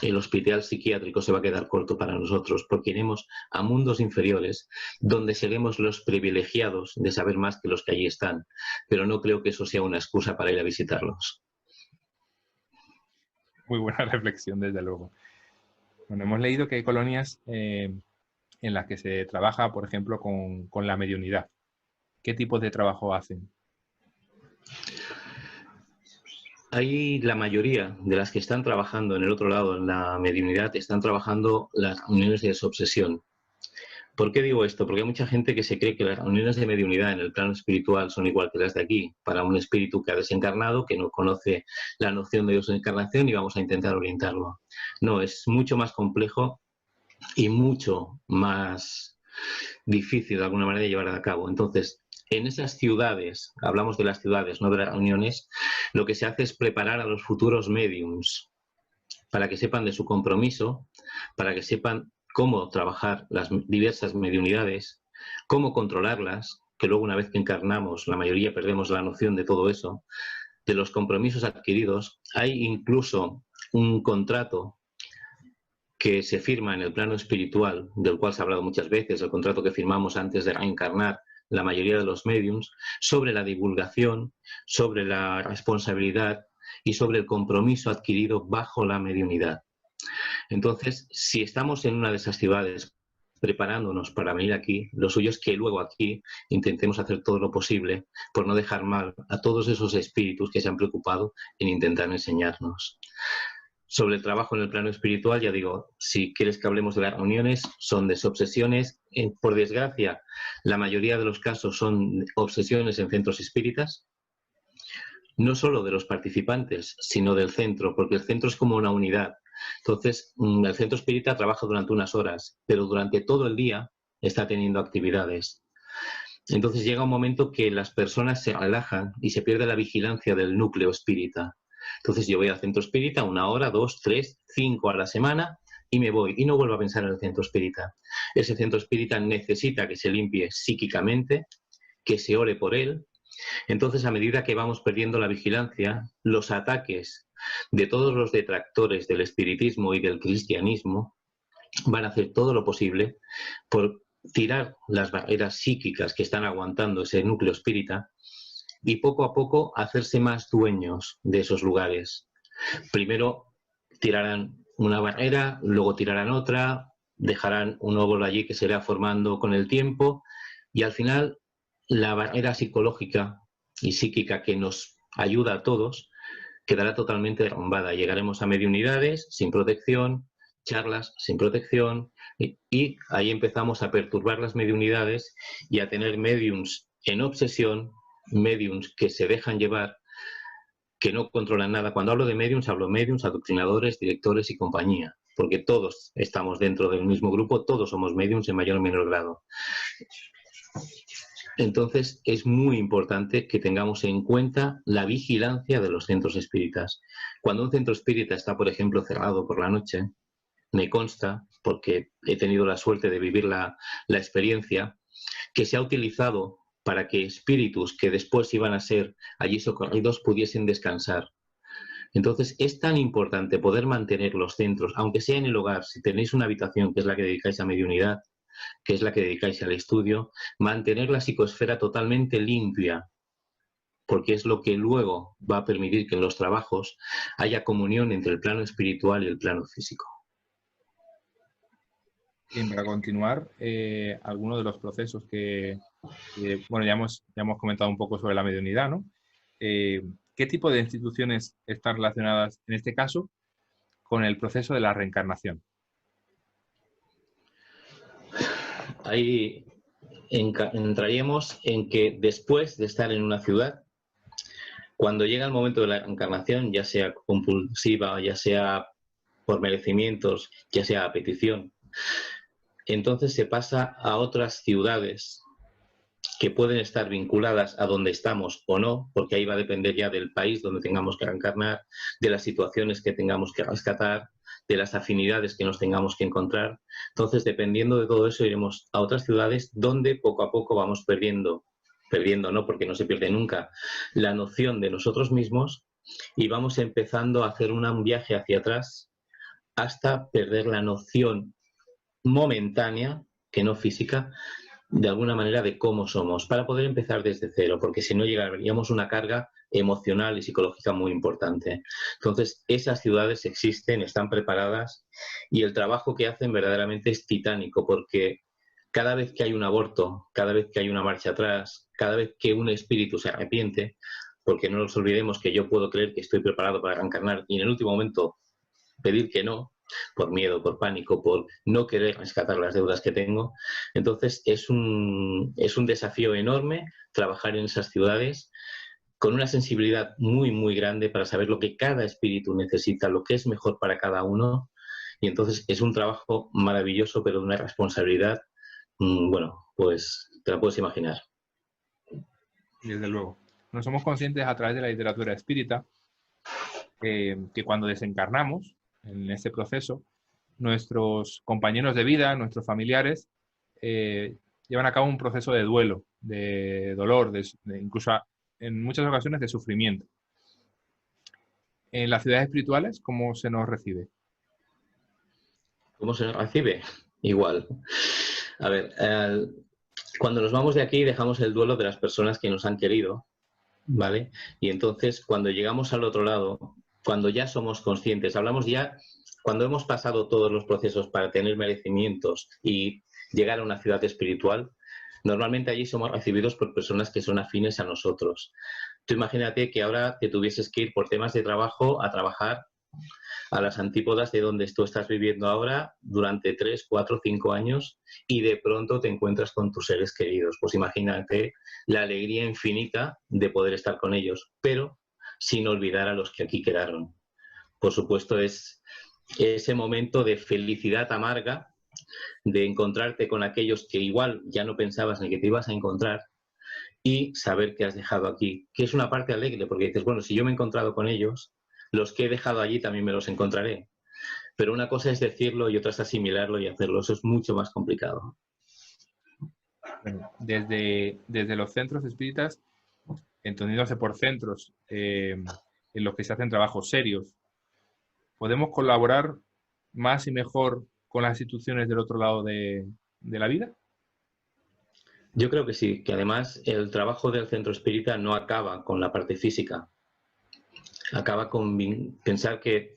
el hospital psiquiátrico se va a quedar corto para nosotros porque iremos a mundos inferiores donde seremos los privilegiados de saber más que los que allí están. Pero no creo que eso sea una excusa para ir a visitarlos. Muy buena reflexión, desde luego. Bueno, hemos leído que hay colonias en las que se trabaja, por ejemplo, con la mediunidad. ¿Qué tipos de trabajo hacen? Ahí la mayoría de las que están trabajando en el otro lado, en la mediunidad, están trabajando las uniones de desobsesión. ¿Por qué digo esto? Porque hay mucha gente que se cree que las reuniones de mediunidad en el plano espiritual son igual que las de aquí, para un espíritu que ha desencarnado, que no conoce la noción de desencarnación y vamos a intentar orientarlo. No, es mucho más complejo y mucho más difícil de alguna manera de llevar a cabo. Entonces, en esas ciudades, hablamos de las ciudades, no de las reuniones, lo que se hace es preparar a los futuros mediums para que sepan de su compromiso, para que sepan cómo trabajar las diversas mediunidades, cómo controlarlas, que luego una vez que encarnamos, la mayoría perdemos la noción de todo eso, de los compromisos adquiridos. Hay incluso un contrato que se firma en el plano espiritual, del cual se ha hablado muchas veces, el contrato que firmamos antes de reencarnar la mayoría de los mediums, sobre la divulgación, sobre la responsabilidad y sobre el compromiso adquirido bajo la mediunidad. Entonces, si estamos en una de esas ciudades preparándonos para venir aquí, lo suyo es que luego aquí intentemos hacer todo lo posible por no dejar mal a todos esos espíritus que se han preocupado en intentar enseñarnos. Sobre el trabajo en el plano espiritual, ya digo, si quieres que hablemos de las reuniones, son desobsesiones. Por desgracia, la mayoría de los casos son obsesiones en centros espíritas, no solo de los participantes, sino del centro, porque el centro es como una unidad. Entonces, el centro espírita trabaja durante unas horas, pero durante todo el día está teniendo actividades. Entonces llega un momento que las personas se relajan y se pierde la vigilancia del núcleo espírita. Entonces yo voy al centro espírita 1 hora, 2, 3, 5 a la semana y me voy y no vuelvo a pensar en el centro espírita. Ese centro espírita necesita que se limpie psíquicamente, que se ore por él. Entonces, a medida que vamos perdiendo la vigilancia, los ataques de todos los detractores del espiritismo y del cristianismo van a hacer todo lo posible por tirar las barreras psíquicas que están aguantando ese núcleo espírita y poco a poco hacerse más dueños de esos lugares. Primero tirarán una barrera, luego tirarán otra, dejarán un óvulo allí que se irá formando con el tiempo y al final la barrera psicológica y psíquica que nos ayuda a todos quedará totalmente derrumbada. Llegaremos a mediunidades sin protección, charlas sin protección y ahí empezamos a perturbar las mediunidades y a tener mediums en obsesión médiums que se dejan llevar, que no controlan nada. Cuando hablo de médiums, hablo de médiums, adoctrinadores, directores y compañía, porque todos estamos dentro del mismo grupo, todos somos médiums en mayor o menor grado. Entonces, es muy importante que tengamos en cuenta la vigilancia de los centros espíritas. Cuando un centro espírita está, por ejemplo, cerrado por la noche, me consta, porque he tenido la suerte de vivir la experiencia, que se ha utilizado para que espíritus que después iban a ser allí socorridos pudiesen descansar. Entonces, es tan importante poder mantener los centros, aunque sea en el hogar, si tenéis una habitación que es la que dedicáis a mediunidad, que es la que dedicáis al estudio, mantener la psicosfera totalmente limpia, porque es lo que luego va a permitir que en los trabajos haya comunión entre el plano espiritual y el plano físico. Bien, para continuar, algunos de los procesos bueno, ya hemos comentado un poco sobre la mediunidad, ¿no? ¿Qué tipo de instituciones están relacionadas, en este caso, con el proceso de la reencarnación? Ahí entraríamos en que después de estar en una ciudad, cuando llega el momento de la encarnación, ya sea compulsiva, ya sea por merecimientos, ya sea a petición, entonces se pasa a otras ciudades que pueden estar vinculadas a donde estamos o no, porque ahí va a depender ya del país donde tengamos que reencarnar, de las situaciones que tengamos que rescatar, de las afinidades que nos tengamos que encontrar. Entonces, dependiendo de todo eso, iremos a otras ciudades donde poco a poco vamos perdiendo, no porque no se pierde nunca, la noción de nosotros mismos y vamos empezando a hacer un viaje hacia atrás hasta perder la noción momentánea, que no física, de alguna manera de cómo somos, para poder empezar desde cero, porque si no llegaríamos a una carga emocional y psicológica muy importante. Entonces, esas ciudades existen, están preparadas y el trabajo que hacen verdaderamente es titánico, porque cada vez que hay un aborto, cada vez que hay una marcha atrás, cada vez que un espíritu se arrepiente, porque no nos olvidemos que yo puedo creer que estoy preparado para reencarnar y en el último momento pedir que no, por miedo, por pánico, por no querer rescatar las deudas que tengo. Entonces es un desafío enorme trabajar en esas ciudades con una sensibilidad muy, muy grande para saber lo que cada espíritu necesita, lo que es mejor para cada uno. Y entonces es un trabajo maravilloso, pero de una responsabilidad, bueno, pues te la puedes imaginar. Desde luego. No somos conscientes a través de la literatura espírita que cuando desencarnamos en este proceso, nuestros compañeros de vida, nuestros familiares, llevan a cabo un proceso de duelo, de dolor, incluso en muchas ocasiones de sufrimiento. En las ciudades espirituales, ¿cómo se nos recibe? ¿Cómo se nos recibe? Igual. A ver, cuando nos vamos de aquí dejamos el duelo de las personas que nos han querido, ¿vale? Y entonces cuando llegamos al otro lado, cuando ya somos conscientes, hablamos ya cuando hemos pasado todos los procesos para tener merecimientos y llegar a una ciudad espiritual, normalmente allí somos recibidos por personas que son afines a nosotros. Tú imagínate que ahora te tuvieses que ir por temas de trabajo a trabajar a las antípodas de donde tú estás viviendo ahora durante 3, 4, 5 años y de pronto te encuentras con tus seres queridos. Pues imagínate la alegría infinita de poder estar con ellos, pero sin olvidar a los que aquí quedaron. Por supuesto, es ese momento de felicidad amarga, de encontrarte con aquellos que igual ya no pensabas ni que te ibas a encontrar y saber que has dejado aquí, que es una parte alegre, porque dices, bueno, si yo me he encontrado con ellos, los que he dejado allí también me los encontraré. Pero una cosa es decirlo y otra es asimilarlo y hacerlo. Eso es mucho más complicado. Bueno, desde los centros espíritas, entendiéndose por centros en los que se hacen trabajos serios, ¿podemos colaborar más y mejor con las instituciones del otro lado de la vida? Yo creo que sí, que además el trabajo del centro espírita no acaba con la parte física. Acaba con pensar que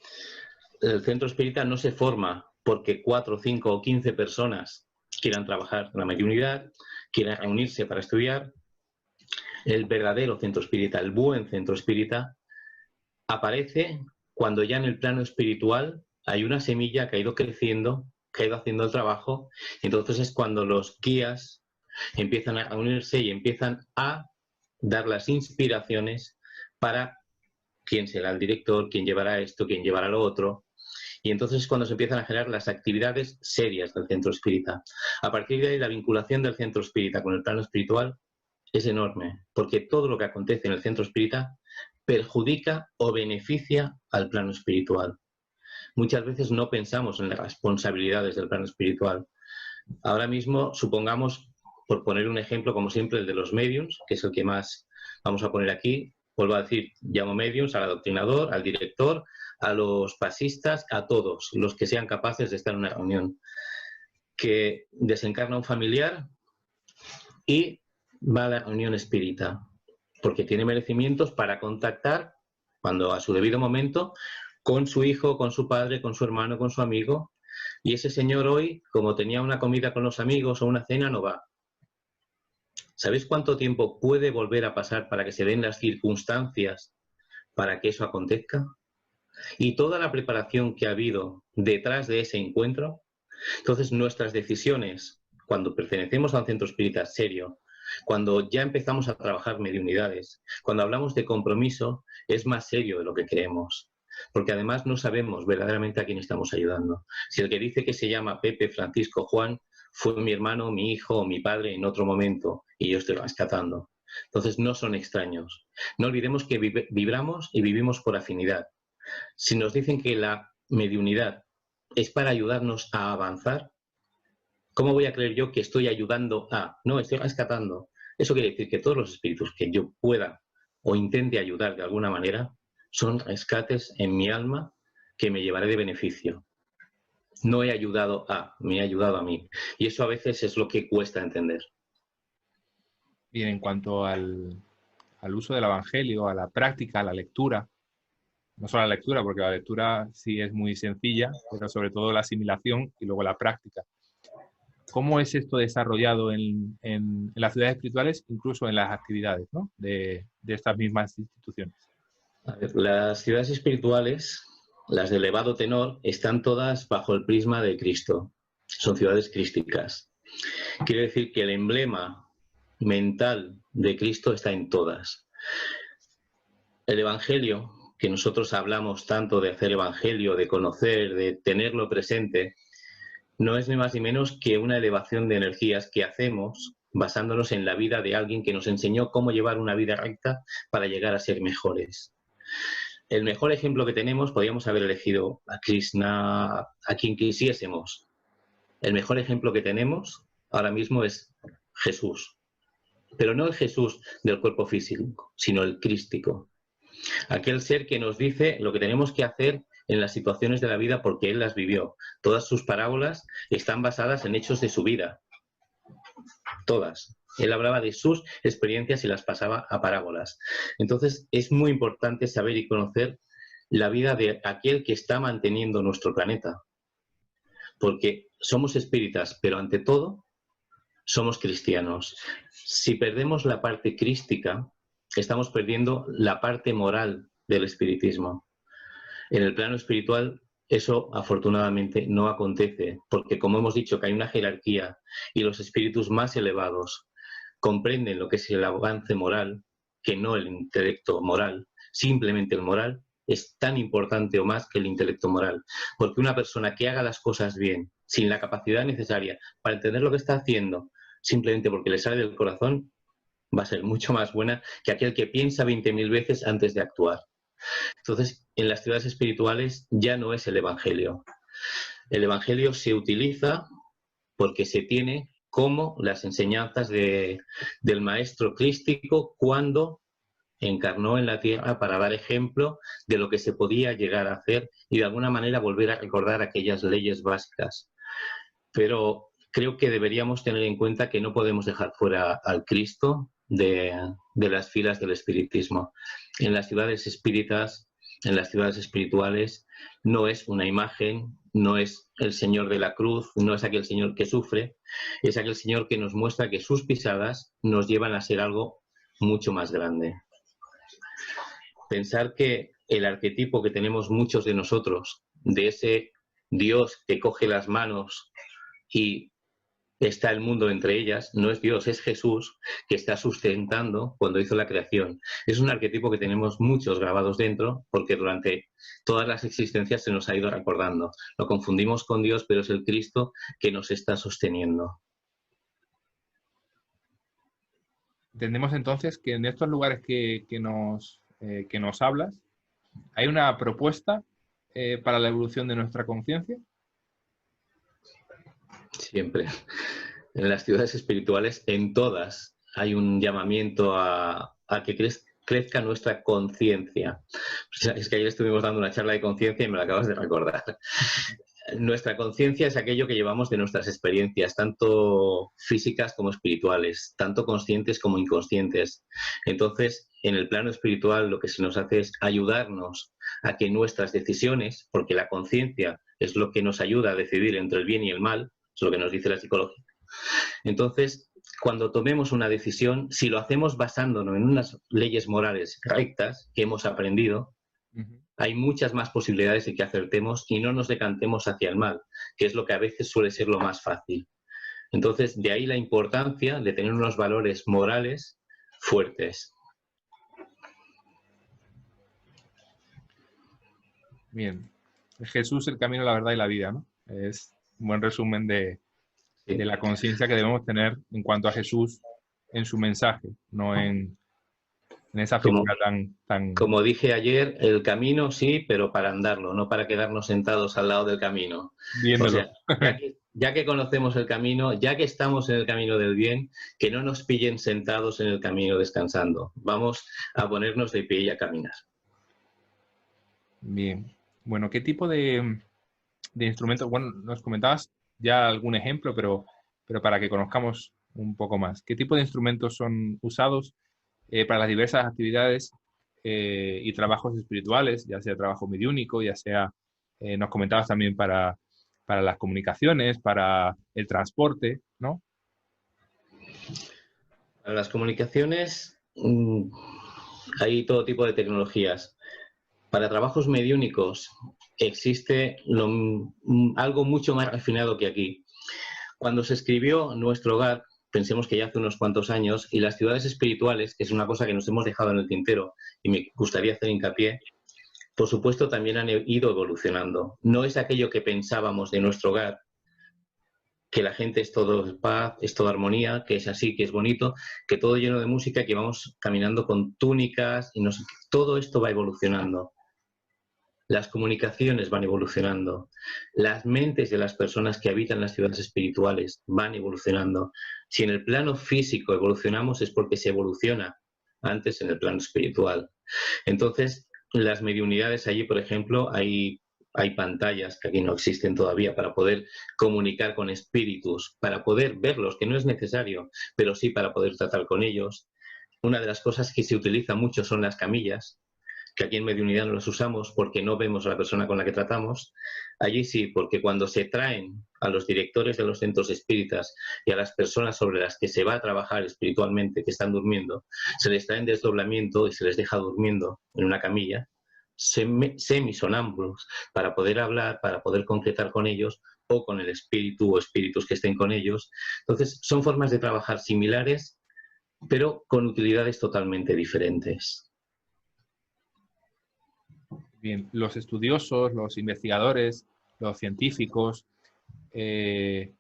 el centro espírita no se forma porque 4, 5 o 15 personas quieran trabajar en la mediunidad, quieran reunirse para estudiar. El verdadero centro espírita, el buen centro espírita, aparece cuando ya en el plano espiritual hay una semilla que ha ido creciendo, que ha ido haciendo el trabajo, y entonces es cuando los guías empiezan a reunirse y empiezan a dar las inspiraciones para quién será el director, quién llevará esto, quién llevará lo otro. Y entonces es cuando se empiezan a generar las actividades serias del centro espírita. A partir de ahí, la vinculación del centro espírita con el plano espiritual es enorme, porque todo lo que acontece en el centro espírita perjudica o beneficia al plano espiritual. Muchas veces no pensamos en las responsabilidades del plano espiritual. Ahora mismo, supongamos, por poner un ejemplo, como siempre, el de los mediums, que es el que más vamos a poner aquí. Vuelvo a decir, llamo mediums al adoctrinador, al director, a los pasistas, a todos los que sean capaces de estar en una reunión. Que desencarna un familiar y va a la reunión espírita, porque tiene merecimientos para contactar, cuando a su debido momento, con su hijo, con su padre, con su hermano, con su amigo. Y ese señor hoy, como tenía una comida con los amigos o una cena, no va. ¿Sabéis cuánto tiempo puede volver a pasar para que se den las circunstancias para que eso acontezca? Y toda la preparación que ha habido detrás de ese encuentro. Entonces, nuestras decisiones, cuando pertenecemos a un centro espírita serio, cuando ya empezamos a trabajar mediunidades, cuando hablamos de compromiso, es más serio de lo que creemos. Porque además no sabemos verdaderamente a quién estamos ayudando. Si el que dice que se llama Pepe, Francisco, Juan, fue mi hermano, mi hijo o mi padre en otro momento y yo estoy rescatando. Entonces no son extraños. No olvidemos que vibramos y vivimos por afinidad. Si nos dicen que la mediunidad es para ayudarnos a avanzar, ¿cómo voy a creer yo que estoy ayudando a? No, estoy rescatando. Eso quiere decir que todos los espíritus que yo pueda o intente ayudar de alguna manera son rescates en mi alma que me llevaré de beneficio. No he ayudado a, me he ayudado a mí. Y eso a veces es lo que cuesta entender. Bien, en cuanto al uso del Evangelio, a la práctica, a la lectura, no solo la lectura, porque la lectura sí es muy sencilla, pero sobre todo la asimilación y luego la práctica. ¿Cómo es esto desarrollado en las ciudades espirituales, incluso en las actividades, ¿no?, de estas mismas instituciones? A ver, las ciudades espirituales, las de elevado tenor, están todas bajo el prisma de Cristo. Son ciudades crísticas. Quiere decir que el emblema mental de Cristo está en todas. El Evangelio, que nosotros hablamos tanto de hacer Evangelio, de conocer, de tenerlo presente, no es ni más ni menos que una elevación de energías que hacemos basándonos en la vida de alguien que nos enseñó cómo llevar una vida recta para llegar a ser mejores. El mejor ejemplo que tenemos, podríamos haber elegido a Krishna, a quien quisiésemos. El mejor ejemplo que tenemos ahora mismo es Jesús. Pero no el Jesús del cuerpo físico, sino el crístico. Aquel ser que nos dice lo que tenemos que hacer en las situaciones de la vida porque Él las vivió. Todas sus parábolas están basadas en hechos de su vida. Todas. Él hablaba de sus experiencias y las pasaba a parábolas. Entonces, es muy importante saber y conocer la vida de aquel que está manteniendo nuestro planeta. Porque somos espíritas, pero ante todo, somos cristianos. Si perdemos la parte crística, estamos perdiendo la parte moral del espiritismo. En el plano espiritual eso afortunadamente no acontece, porque como hemos dicho que hay una jerarquía y los espíritus más elevados comprenden lo que es el avance moral, que no el intelecto moral, simplemente el moral es tan importante o más que el intelecto moral, porque una persona que haga las cosas bien, sin la capacidad necesaria para entender lo que está haciendo, simplemente porque le sale del corazón, va a ser mucho más buena que aquel que piensa 20.000 veces antes de actuar. Entonces, en las ciudades espirituales ya no es el Evangelio. El Evangelio se utiliza porque se tiene como las enseñanzas del Maestro crístico cuando encarnó en la tierra para dar ejemplo de lo que se podía llegar a hacer y de alguna manera volver a recordar aquellas leyes básicas. Pero creo que deberíamos tener en cuenta que no podemos dejar fuera al Cristo de las filas del espiritismo. En las ciudades espíritas, en las ciudades espirituales, no es una imagen, no es el Señor de la cruz, no es aquel Señor que sufre, es aquel Señor que nos muestra que sus pisadas nos llevan a ser algo mucho más grande. Pensar que el arquetipo que tenemos muchos de nosotros, de ese Dios que coge las manos y está el mundo entre ellas, no es Dios, es Jesús que está sustentando cuando hizo la creación. Es un arquetipo que tenemos muchos grabados dentro porque durante todas las existencias se nos ha ido recordando. Lo confundimos con Dios, pero es el Cristo que nos está sosteniendo. Entendemos entonces que en estos lugares que nos hablas, ¿hay una propuesta para la evolución de nuestra conciencia? Siempre. En las ciudades espirituales, en todas, hay un llamamiento a que crezca nuestra conciencia. Es que ayer estuvimos dando una charla de conciencia y me la acabas de recordar. Nuestra conciencia es aquello que llevamos de nuestras experiencias, tanto físicas como espirituales, tanto conscientes como inconscientes. Entonces, en el plano espiritual lo que se nos hace es ayudarnos a que nuestras decisiones, porque la conciencia es lo que nos ayuda a decidir entre el bien y el mal, es lo que nos dice la psicología. Entonces, cuando tomemos una decisión, si lo hacemos basándonos en unas leyes morales rectas que hemos aprendido, hay muchas más posibilidades de que acertemos y no nos decantemos hacia el mal, que es lo que a veces suele ser lo más fácil. Entonces, de ahí la importancia de tener unos valores morales fuertes. Bien. Jesús, el camino, la verdad y la vida, ¿no? Es un buen resumen de la conciencia que debemos tener en cuanto a Jesús en su mensaje, no en esa figura tan... Como dije ayer, el camino sí, pero para andarlo, no para quedarnos sentados al lado del camino. Viéndolo. O sea, ya que conocemos el camino, ya que estamos en el camino del bien, que no nos pillen sentados en el camino descansando. Vamos a ponernos de pie y a caminar. Bien. Bueno, ¿qué tipo de instrumentos? Bueno, nos comentabas ya algún ejemplo, pero para que conozcamos un poco más. ¿Qué tipo de instrumentos son usados para las diversas actividades y trabajos espirituales, ya sea trabajo mediúnico, ya sea, nos comentabas también para las comunicaciones, para el transporte, ¿no? Para las comunicaciones hay todo tipo de tecnologías. Para trabajos mediúnicos existe algo mucho más refinado que aquí. Cuando se escribió Nuestro Hogar, pensemos que ya hace unos cuantos años, y las ciudades espirituales, que es una cosa que nos hemos dejado en el tintero y me gustaría hacer hincapié, por supuesto también han ido evolucionando. No es aquello que pensábamos de nuestro hogar, que la gente es todo paz, es toda armonía, que es así, que es bonito, que todo lleno de música, que vamos caminando con túnicas, y todo esto va evolucionando. Las comunicaciones van evolucionando, las mentes de las personas que habitan las ciudades espirituales van evolucionando. Si en el plano físico evolucionamos es porque se evoluciona antes en el plano espiritual. Entonces, las mediunidades allí, por ejemplo, hay pantallas que aquí no existen todavía para poder comunicar con espíritus, para poder verlos, que no es necesario, pero sí para poder tratar con ellos. Una de las cosas que se utiliza mucho son las camillas, que aquí en mediunidad no las usamos porque no vemos a la persona con la que tratamos. Allí sí, porque cuando se traen a los directores de los centros espíritas y a las personas sobre las que se va a trabajar espiritualmente, que están durmiendo, se les trae en desdoblamiento y se les deja durmiendo en una camilla, semisonámbulos, para poder hablar, para poder concretar con ellos o con el espíritu o espíritus que estén con ellos. Entonces, son formas de trabajar similares, pero con utilidades totalmente diferentes. Bien, los estudiosos, los investigadores, los científicos traen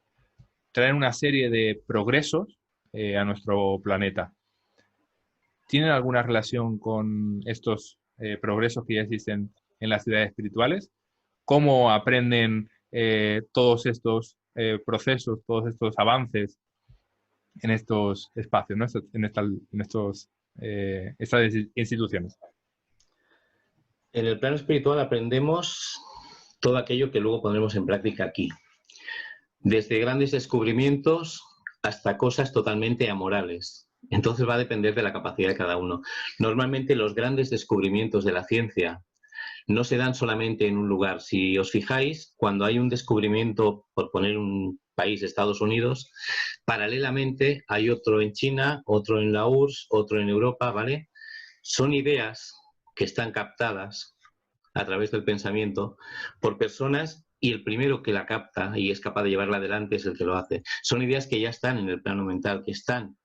una serie de progresos a nuestro planeta. ¿Tienen alguna relación con estos progresos que ya existen en las ciudades espirituales? ¿Cómo aprenden todos estos procesos, todos estos avances en estos espacios, ¿no? Estas instituciones? En el plano espiritual aprendemos todo aquello que luego pondremos en práctica aquí. Desde grandes descubrimientos hasta cosas totalmente amorales. Entonces va a depender de la capacidad de cada uno. Normalmente los grandes descubrimientos de la ciencia no se dan solamente en un lugar. Si os fijáis, cuando hay un descubrimiento, por poner un país, Estados Unidos, paralelamente hay otro en China, otro en la URSS, otro en Europa, ¿vale? Son ideas que están captadas a través del pensamiento por personas y el primero que la capta y es capaz de llevarla adelante es el que lo hace. Son ideas que ya están en el plano mental, que están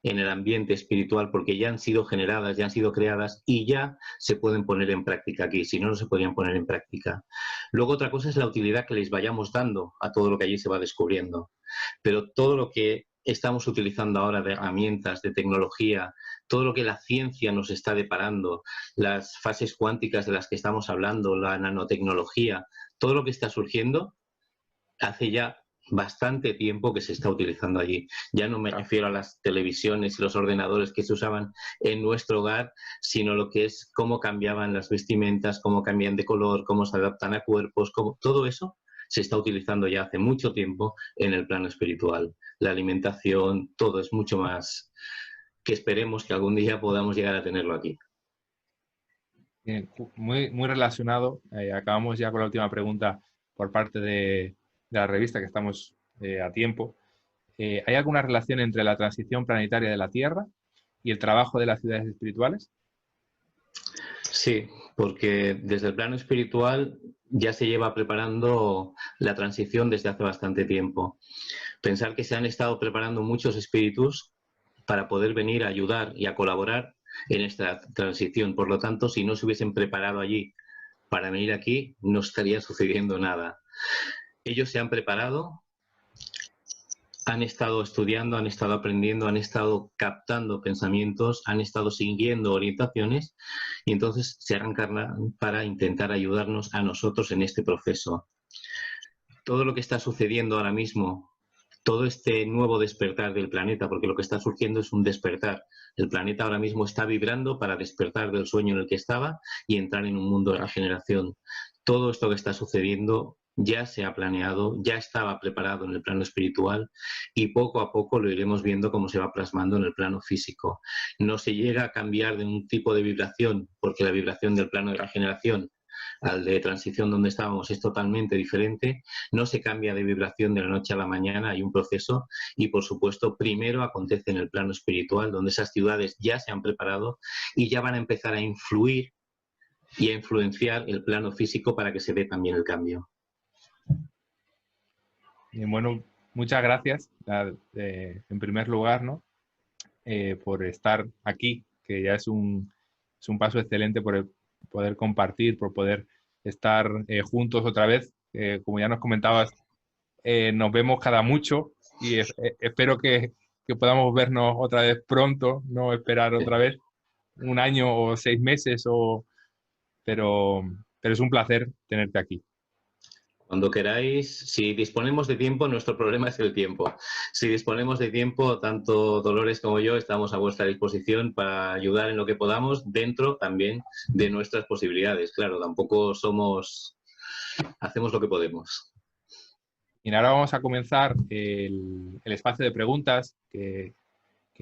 en el ambiente espiritual porque ya han sido generadas, ya han sido creadas y ya se pueden poner en práctica aquí, si no, no se podrían poner en práctica. Luego otra cosa es la utilidad que les vayamos dando a todo lo que allí se va descubriendo. Pero todo lo que estamos utilizando ahora de herramientas, de tecnología, todo lo que la ciencia nos está deparando, las fases cuánticas de las que estamos hablando, la nanotecnología, todo lo que está surgiendo, hace ya bastante tiempo que se está utilizando allí. Ya no me refiero a las televisiones y los ordenadores que se usaban en nuestro hogar, sino lo que es cómo cambiaban las vestimentas, cómo cambian de color, cómo se adaptan a cuerpos, todo eso se está utilizando ya hace mucho tiempo en el plano espiritual. La alimentación, todo es mucho más que esperemos que algún día podamos llegar a tenerlo aquí. Muy relacionado. Acabamos ya con la última pregunta por parte de la revista, que estamos a tiempo. ¿Hay alguna relación entre la transición planetaria de la Tierra y el trabajo de las ciudades espirituales? Sí, porque desde el plano espiritual ya se lleva preparando la transición desde hace bastante tiempo. Pensar que se han estado preparando muchos espíritus para poder venir a ayudar y a colaborar en esta transición. Por lo tanto, si no se hubiesen preparado allí para venir aquí, no estaría sucediendo nada. Ellos se han preparado, han estado estudiando, han estado aprendiendo, han estado captando pensamientos, han estado siguiendo orientaciones y entonces se reencarnan para intentar ayudarnos a nosotros en este proceso. Todo lo que está sucediendo ahora mismo, todo este nuevo despertar del planeta, porque lo que está surgiendo es un despertar. El planeta ahora mismo está vibrando para despertar del sueño en el que estaba y entrar en un mundo de regeneración. Todo esto que está sucediendo ya se ha planeado, ya estaba preparado en el plano espiritual y poco a poco lo iremos viendo cómo se va plasmando en el plano físico. No se llega a cambiar de un tipo de vibración, porque la vibración del plano de regeneración al de transición donde estábamos es totalmente diferente, no se cambia de vibración de la noche a la mañana, hay un proceso y por supuesto primero acontece en el plano espiritual donde esas ciudades ya se han preparado y ya van a empezar a influir y a influenciar el plano físico para que se dé también el cambio. Bien, bueno, muchas gracias en primer lugar, ¿no? Por estar aquí, que ya es un paso excelente por poder compartir, por poder estar juntos otra vez. Como ya nos comentabas, nos vemos cada mucho y espero que podamos vernos otra vez pronto, no esperar otra vez un año o 6 meses, pero es un placer tenerte aquí. Cuando queráis, si disponemos de tiempo, nuestro problema es el tiempo. Si disponemos de tiempo, tanto Dolores como yo estamos a vuestra disposición para ayudar en lo que podamos, dentro también de nuestras posibilidades. Claro, tampoco hacemos lo que podemos. Y ahora vamos a comenzar el espacio de preguntas que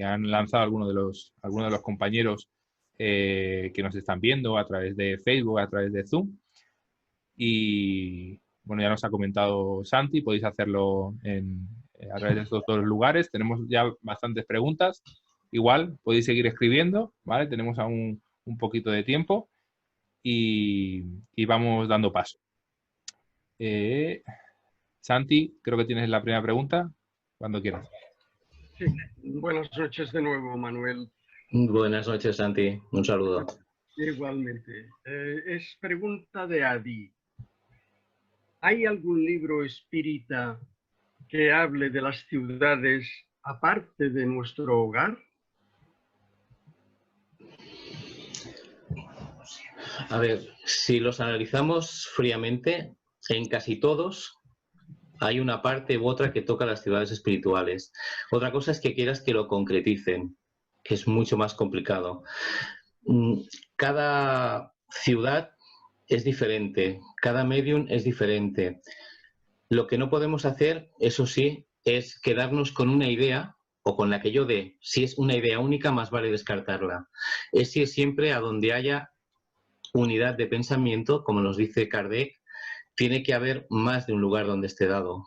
han lanzado algunos de los compañeros que nos están viendo a través de Facebook, a través de Zoom. Y bueno, ya nos ha comentado Santi, podéis hacerlo a través de estos dos lugares. Tenemos ya bastantes preguntas. Igual podéis seguir escribiendo, ¿vale? Tenemos aún un poquito de tiempo y vamos dando paso. Santi, creo que tienes la primera pregunta, cuando quieras. Sí, buenas noches de nuevo, Manuel. Buenas noches, Santi. Un saludo. Igualmente. Es pregunta de Adi. ¿Hay algún libro espírita que hable de las ciudades aparte de nuestro hogar? A ver, si los analizamos fríamente, en casi todos hay una parte u otra que toca las ciudades espirituales. Otra cosa es que quieras que lo concreticen, que es mucho más complicado. Cada ciudad es diferente, cada medium es diferente. Lo que no podemos hacer, eso sí, es quedarnos con una idea o con la que yo dé. Si es una idea única, más vale descartarla. Es ir siempre a donde haya unidad de pensamiento, como nos dice Kardec, tiene que haber más de un lugar donde esté dado.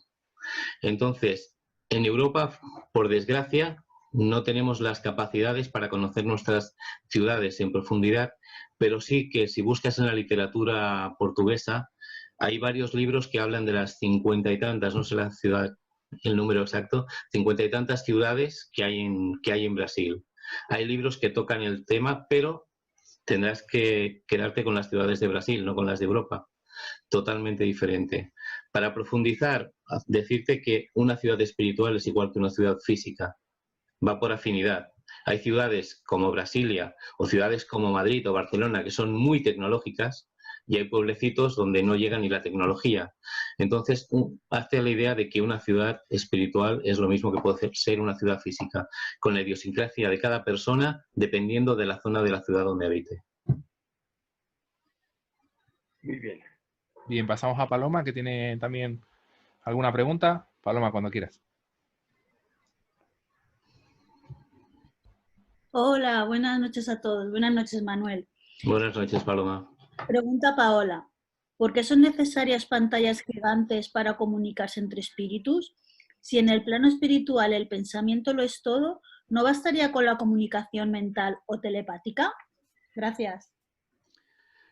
Entonces, en Europa, por desgracia, no tenemos las capacidades para conocer nuestras ciudades en profundidad, pero sí que si buscas en la literatura portuguesa, Hay varios libros que hablan de las 50 y tantas, no sé la ciudad, el número exacto, 50 y tantas ciudades que hay en Brasil. Hay libros que tocan el tema, pero tendrás que quedarte con las ciudades de Brasil, no con las de Europa. Totalmente diferente. Para profundizar, decirte que una ciudad espiritual es igual que una ciudad física. Va por afinidad. Hay ciudades como Brasilia o ciudades como Madrid o Barcelona que son muy tecnológicas y hay pueblecitos donde no llega ni la tecnología. Entonces, hazte la idea de que una ciudad espiritual es lo mismo que puede ser una ciudad física, con la idiosincrasia de cada persona dependiendo de la zona de la ciudad donde habite. Muy bien. Bien, pasamos a Paloma, que tiene también alguna pregunta. Paloma, cuando quieras. Hola, buenas noches a todos. Buenas noches, Manuel. Buenas noches, Paloma. Pregunta Paola. ¿Por qué son necesarias pantallas gigantes para comunicarse entre espíritus? Si en el plano espiritual el pensamiento lo es todo, ¿no bastaría con la comunicación mental o telepática? Gracias.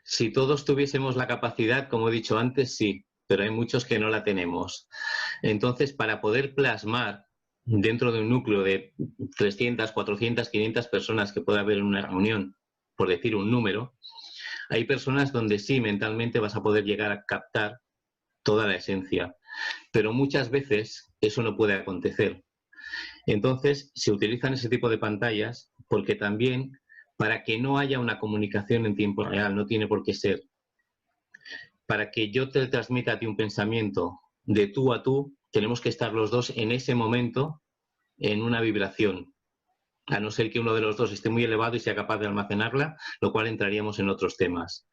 Si todos tuviésemos la capacidad, como he dicho antes, sí, pero hay muchos que no la tenemos. Entonces, para poder plasmar dentro de un núcleo de 300, 400, 500 personas que pueda haber en una reunión, por decir un número, hay personas donde sí, mentalmente vas a poder llegar a captar toda la esencia, pero muchas veces eso no puede acontecer. Entonces, se utilizan ese tipo de pantallas porque también, para que no haya una comunicación en tiempo real, no tiene por qué ser, para que yo te transmita a ti un pensamiento de tú a tú, tenemos que estar los dos en ese momento en una vibración, a no ser que uno de los dos esté muy elevado y sea capaz de almacenarla, lo cual entraríamos en otros temas.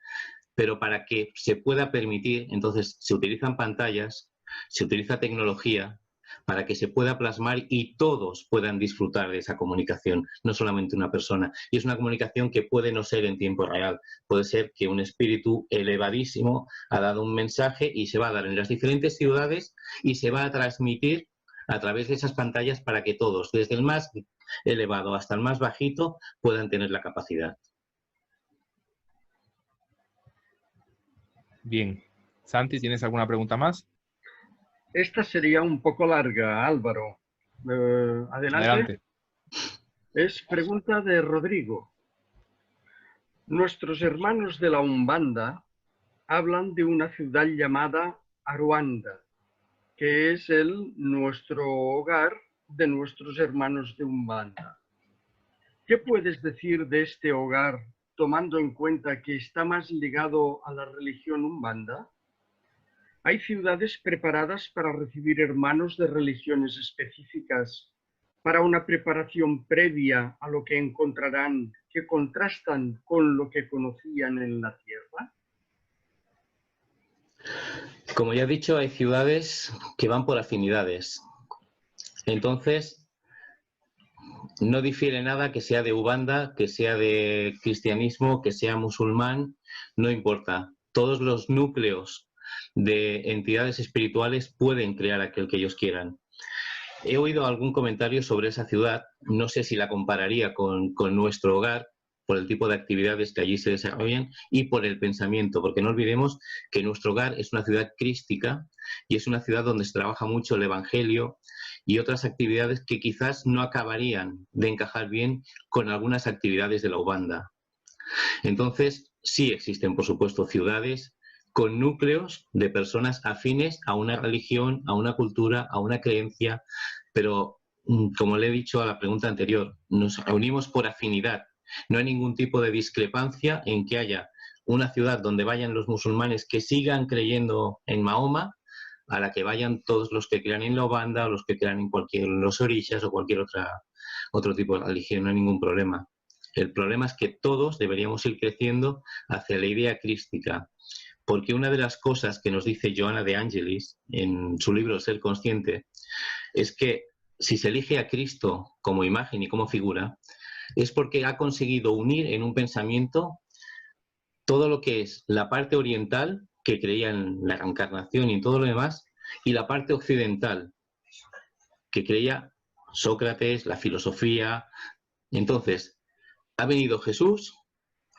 Pero para que se pueda permitir, entonces se utilizan pantallas, se utiliza tecnología para que se pueda plasmar y todos puedan disfrutar de esa comunicación, no solamente una persona. Y es una comunicación que puede no ser en tiempo real. Puede ser que un espíritu elevadísimo ha dado un mensaje y se va a dar en las diferentes ciudades y se va a transmitir a través de esas pantallas para que todos, desde el más elevado hasta el más bajito, puedan tener la capacidad. Bien. Santi, ¿tienes alguna pregunta más? Esta sería un poco larga, Álvaro. Adelante. Adelante. Es pregunta de Rodrigo. Nuestros hermanos de la Umbanda hablan de una ciudad llamada Aruanda, que es nuestro hogar de nuestros hermanos de Umbanda. ¿Qué puedes decir de este hogar, tomando en cuenta que está más ligado a la religión Umbanda? ¿Hay ciudades preparadas para recibir hermanos de religiones específicas para una preparación previa a lo que encontrarán que contrastan con lo que conocían en la tierra? Como ya he dicho, hay ciudades que van por afinidades. Entonces, no difiere nada que sea de Ubanda, que sea de cristianismo, que sea musulmán, no importa. Todos los núcleos de entidades espirituales pueden crear aquel que ellos quieran. He oído algún comentario sobre esa ciudad, no sé si la compararía con nuestro hogar, por el tipo de actividades que allí se desarrollan y por el pensamiento, porque no olvidemos que nuestro hogar es una ciudad crística y es una ciudad donde se trabaja mucho el Evangelio y otras actividades que quizás no acabarían de encajar bien con algunas actividades de la Ubanda. Entonces, sí existen, por supuesto, ciudades con núcleos de personas afines a una religión, a una cultura, a una creencia, pero como le he dicho a la pregunta anterior, nos reunimos por afinidad. No hay ningún tipo de discrepancia en que haya una ciudad donde vayan los musulmanes que sigan creyendo en Mahoma, a la que vayan todos los que crean en la Ubanda o los que crean en los orishas o cualquier otro tipo de religión, no hay ningún problema. El problema es que todos deberíamos ir creciendo hacia la idea crística, porque una de las cosas que nos dice Johanna de Angelis en su libro Ser Consciente es que si se elige a Cristo como imagen y como figura, es porque ha conseguido unir en un pensamiento todo lo que es la parte oriental, que creía en la reencarnación y en todo lo demás, y la parte occidental, que creía Sócrates, la filosofía. Entonces, ha venido Jesús,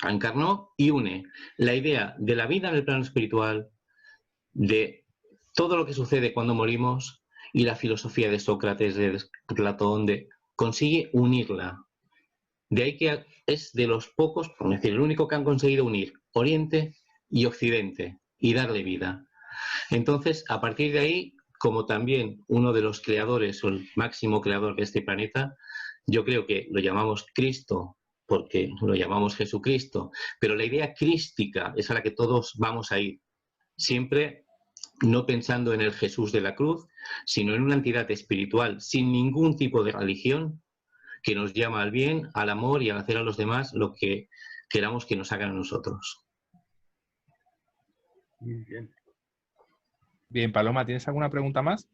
encarnó y une la idea de la vida en el plano espiritual, de todo lo que sucede cuando morimos y la filosofía de Sócrates, de Platón, consigue unirla. De ahí que es de los pocos, por no decir el único, que han conseguido unir Oriente y Occidente y darle vida. Entonces, a partir de ahí, como también uno de los creadores o el máximo creador de este planeta, yo creo que lo llamamos Cristo porque lo llamamos Jesucristo, pero la idea crística es a la que todos vamos a ir, siempre no pensando en el Jesús de la cruz, sino en una entidad espiritual sin ningún tipo de religión que nos llama al bien, al amor y al hacer a los demás lo que queramos que nos hagan a nosotros. Muy bien. Bien, Paloma, ¿tienes alguna pregunta más?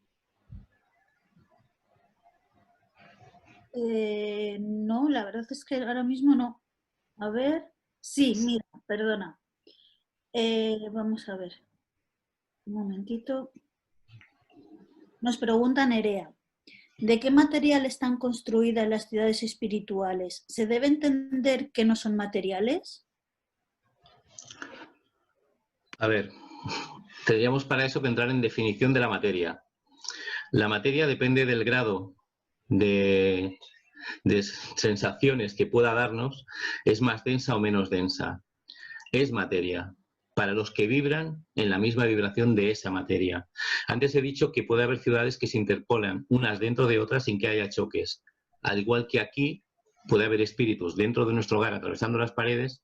No, la verdad es que ahora mismo no. A ver. Sí, mira, perdona. Vamos a ver. Un momentito. Nos pregunta Nerea. ¿De qué material están construidas las ciudades espirituales? ¿Se debe entender que no son materiales? A ver, tendríamos para eso que entrar en definición de la materia. La materia depende del grado de sensaciones que pueda darnos, es más densa o menos densa. Es materia para los que vibran en la misma vibración de esa materia. Antes he dicho que puede haber ciudades que se interpolan unas dentro de otras sin que haya choques. Al igual que aquí puede haber espíritus dentro de nuestro hogar atravesando las paredes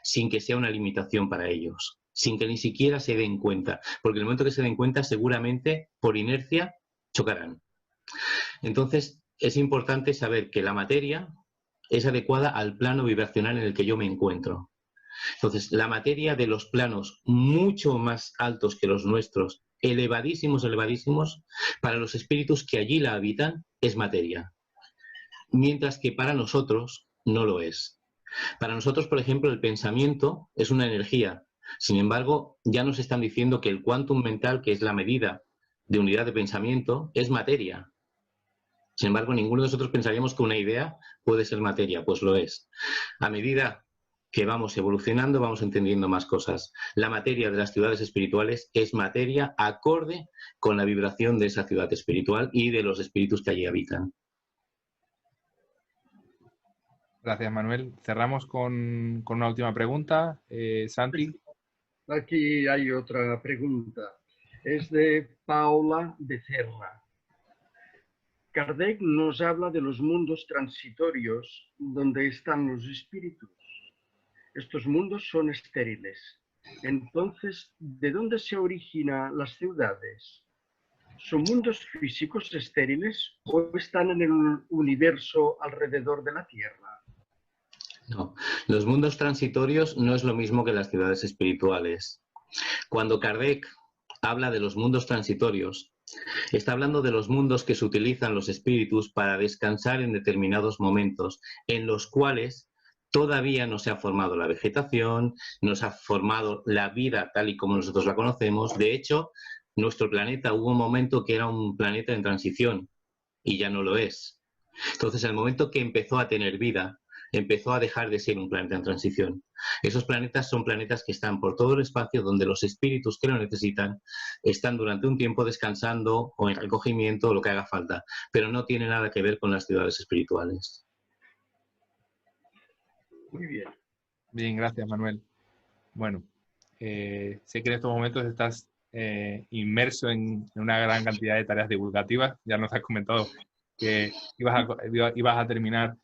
sin que sea una limitación para ellos, sin que ni siquiera se den cuenta, porque en el momento que se den cuenta seguramente por inercia chocarán. Entonces es importante saber que la materia es adecuada al plano vibracional en el que yo me encuentro. Entonces, la materia de los planos mucho más altos que los nuestros, elevadísimos, elevadísimos, para los espíritus que allí la habitan, es materia. Mientras que para nosotros no lo es. Para nosotros, por ejemplo, el pensamiento es una energía. Sin embargo, ya nos están diciendo que el quantum mental, que es la medida de unidad de pensamiento, es materia. Sin embargo, ninguno de nosotros pensaríamos que una idea puede ser materia, pues lo es. A medida que vamos evolucionando, vamos entendiendo más cosas. La materia de las ciudades espirituales es materia acorde con la vibración de esa ciudad espiritual y de los espíritus que allí habitan. Gracias, Manuel. Cerramos con una última pregunta. Santi. Aquí hay otra pregunta. Es de Paula Becerra. Kardec nos habla de los mundos transitorios donde están los espíritus. Estos mundos son estériles. Entonces, ¿de dónde se originan las ciudades? ¿Son mundos físicos estériles o están en el universo alrededor de la Tierra? No, los mundos transitorios no es lo mismo que las ciudades espirituales. Cuando Kardec habla de los mundos transitorios, está hablando de los mundos que se utilizan los espíritus para descansar en determinados momentos, en los cuales todavía no se ha formado la vegetación, no se ha formado la vida tal y como nosotros la conocemos. De hecho, nuestro planeta hubo un momento que era un planeta en transición y ya no lo es. Entonces, el momento que empezó a tener vida, empezó a dejar de ser un planeta en transición. Esos planetas son planetas que están por todo el espacio donde los espíritus que lo necesitan están durante un tiempo descansando o en recogimiento o lo que haga falta, pero no tiene nada que ver con las ciudades espirituales. Muy bien. Bien, gracias, Manuel. Bueno, sé que en estos momentos estás inmerso en una gran cantidad de tareas divulgativas. Ya nos has comentado que ibas a terminar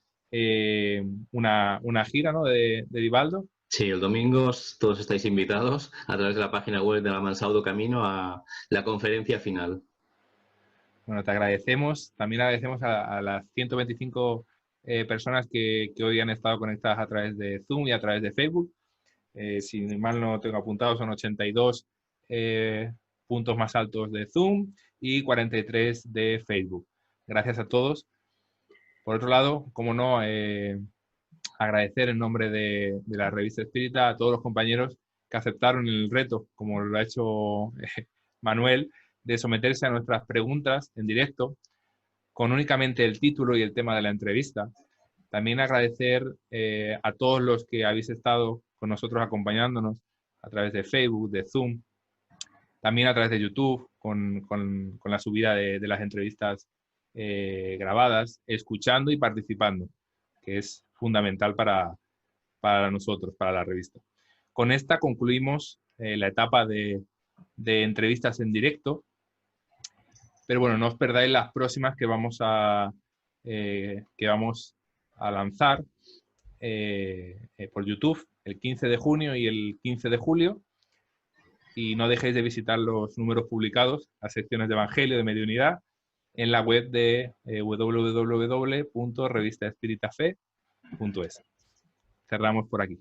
una gira, ¿no?, de Divaldo. Sí, el domingo todos estáis invitados a través de la página web de la Mansaudo Camino a la conferencia final. Bueno, te agradecemos. También agradecemos a las 125 personas que hoy han estado conectadas a través de Zoom y a través de Facebook. Si mal no tengo apuntado, son 82 puntos más altos de Zoom y 43 de Facebook. Gracias a todos. Por otro lado, como no, agradecer en nombre de la Revista Espírita a todos los compañeros que aceptaron el reto, como lo ha hecho Manuel, de someterse a nuestras preguntas en directo con únicamente el título y el tema de la entrevista. También agradecer a todos los que habéis estado con nosotros acompañándonos a través de Facebook, de Zoom, También a través de YouTube, con la subida de las entrevistas grabadas, escuchando y participando, que es fundamental para nosotros, para la revista. Con esta concluimos la etapa de entrevistas en directo, pero bueno, no os perdáis las próximas que vamos a lanzar por YouTube el 15 de junio y el 15 de julio. Y no dejéis de visitar los números publicados, las secciones de Evangelio, de Mediunidad, en la web de www.revistaespiritafe.es. Cerramos por aquí.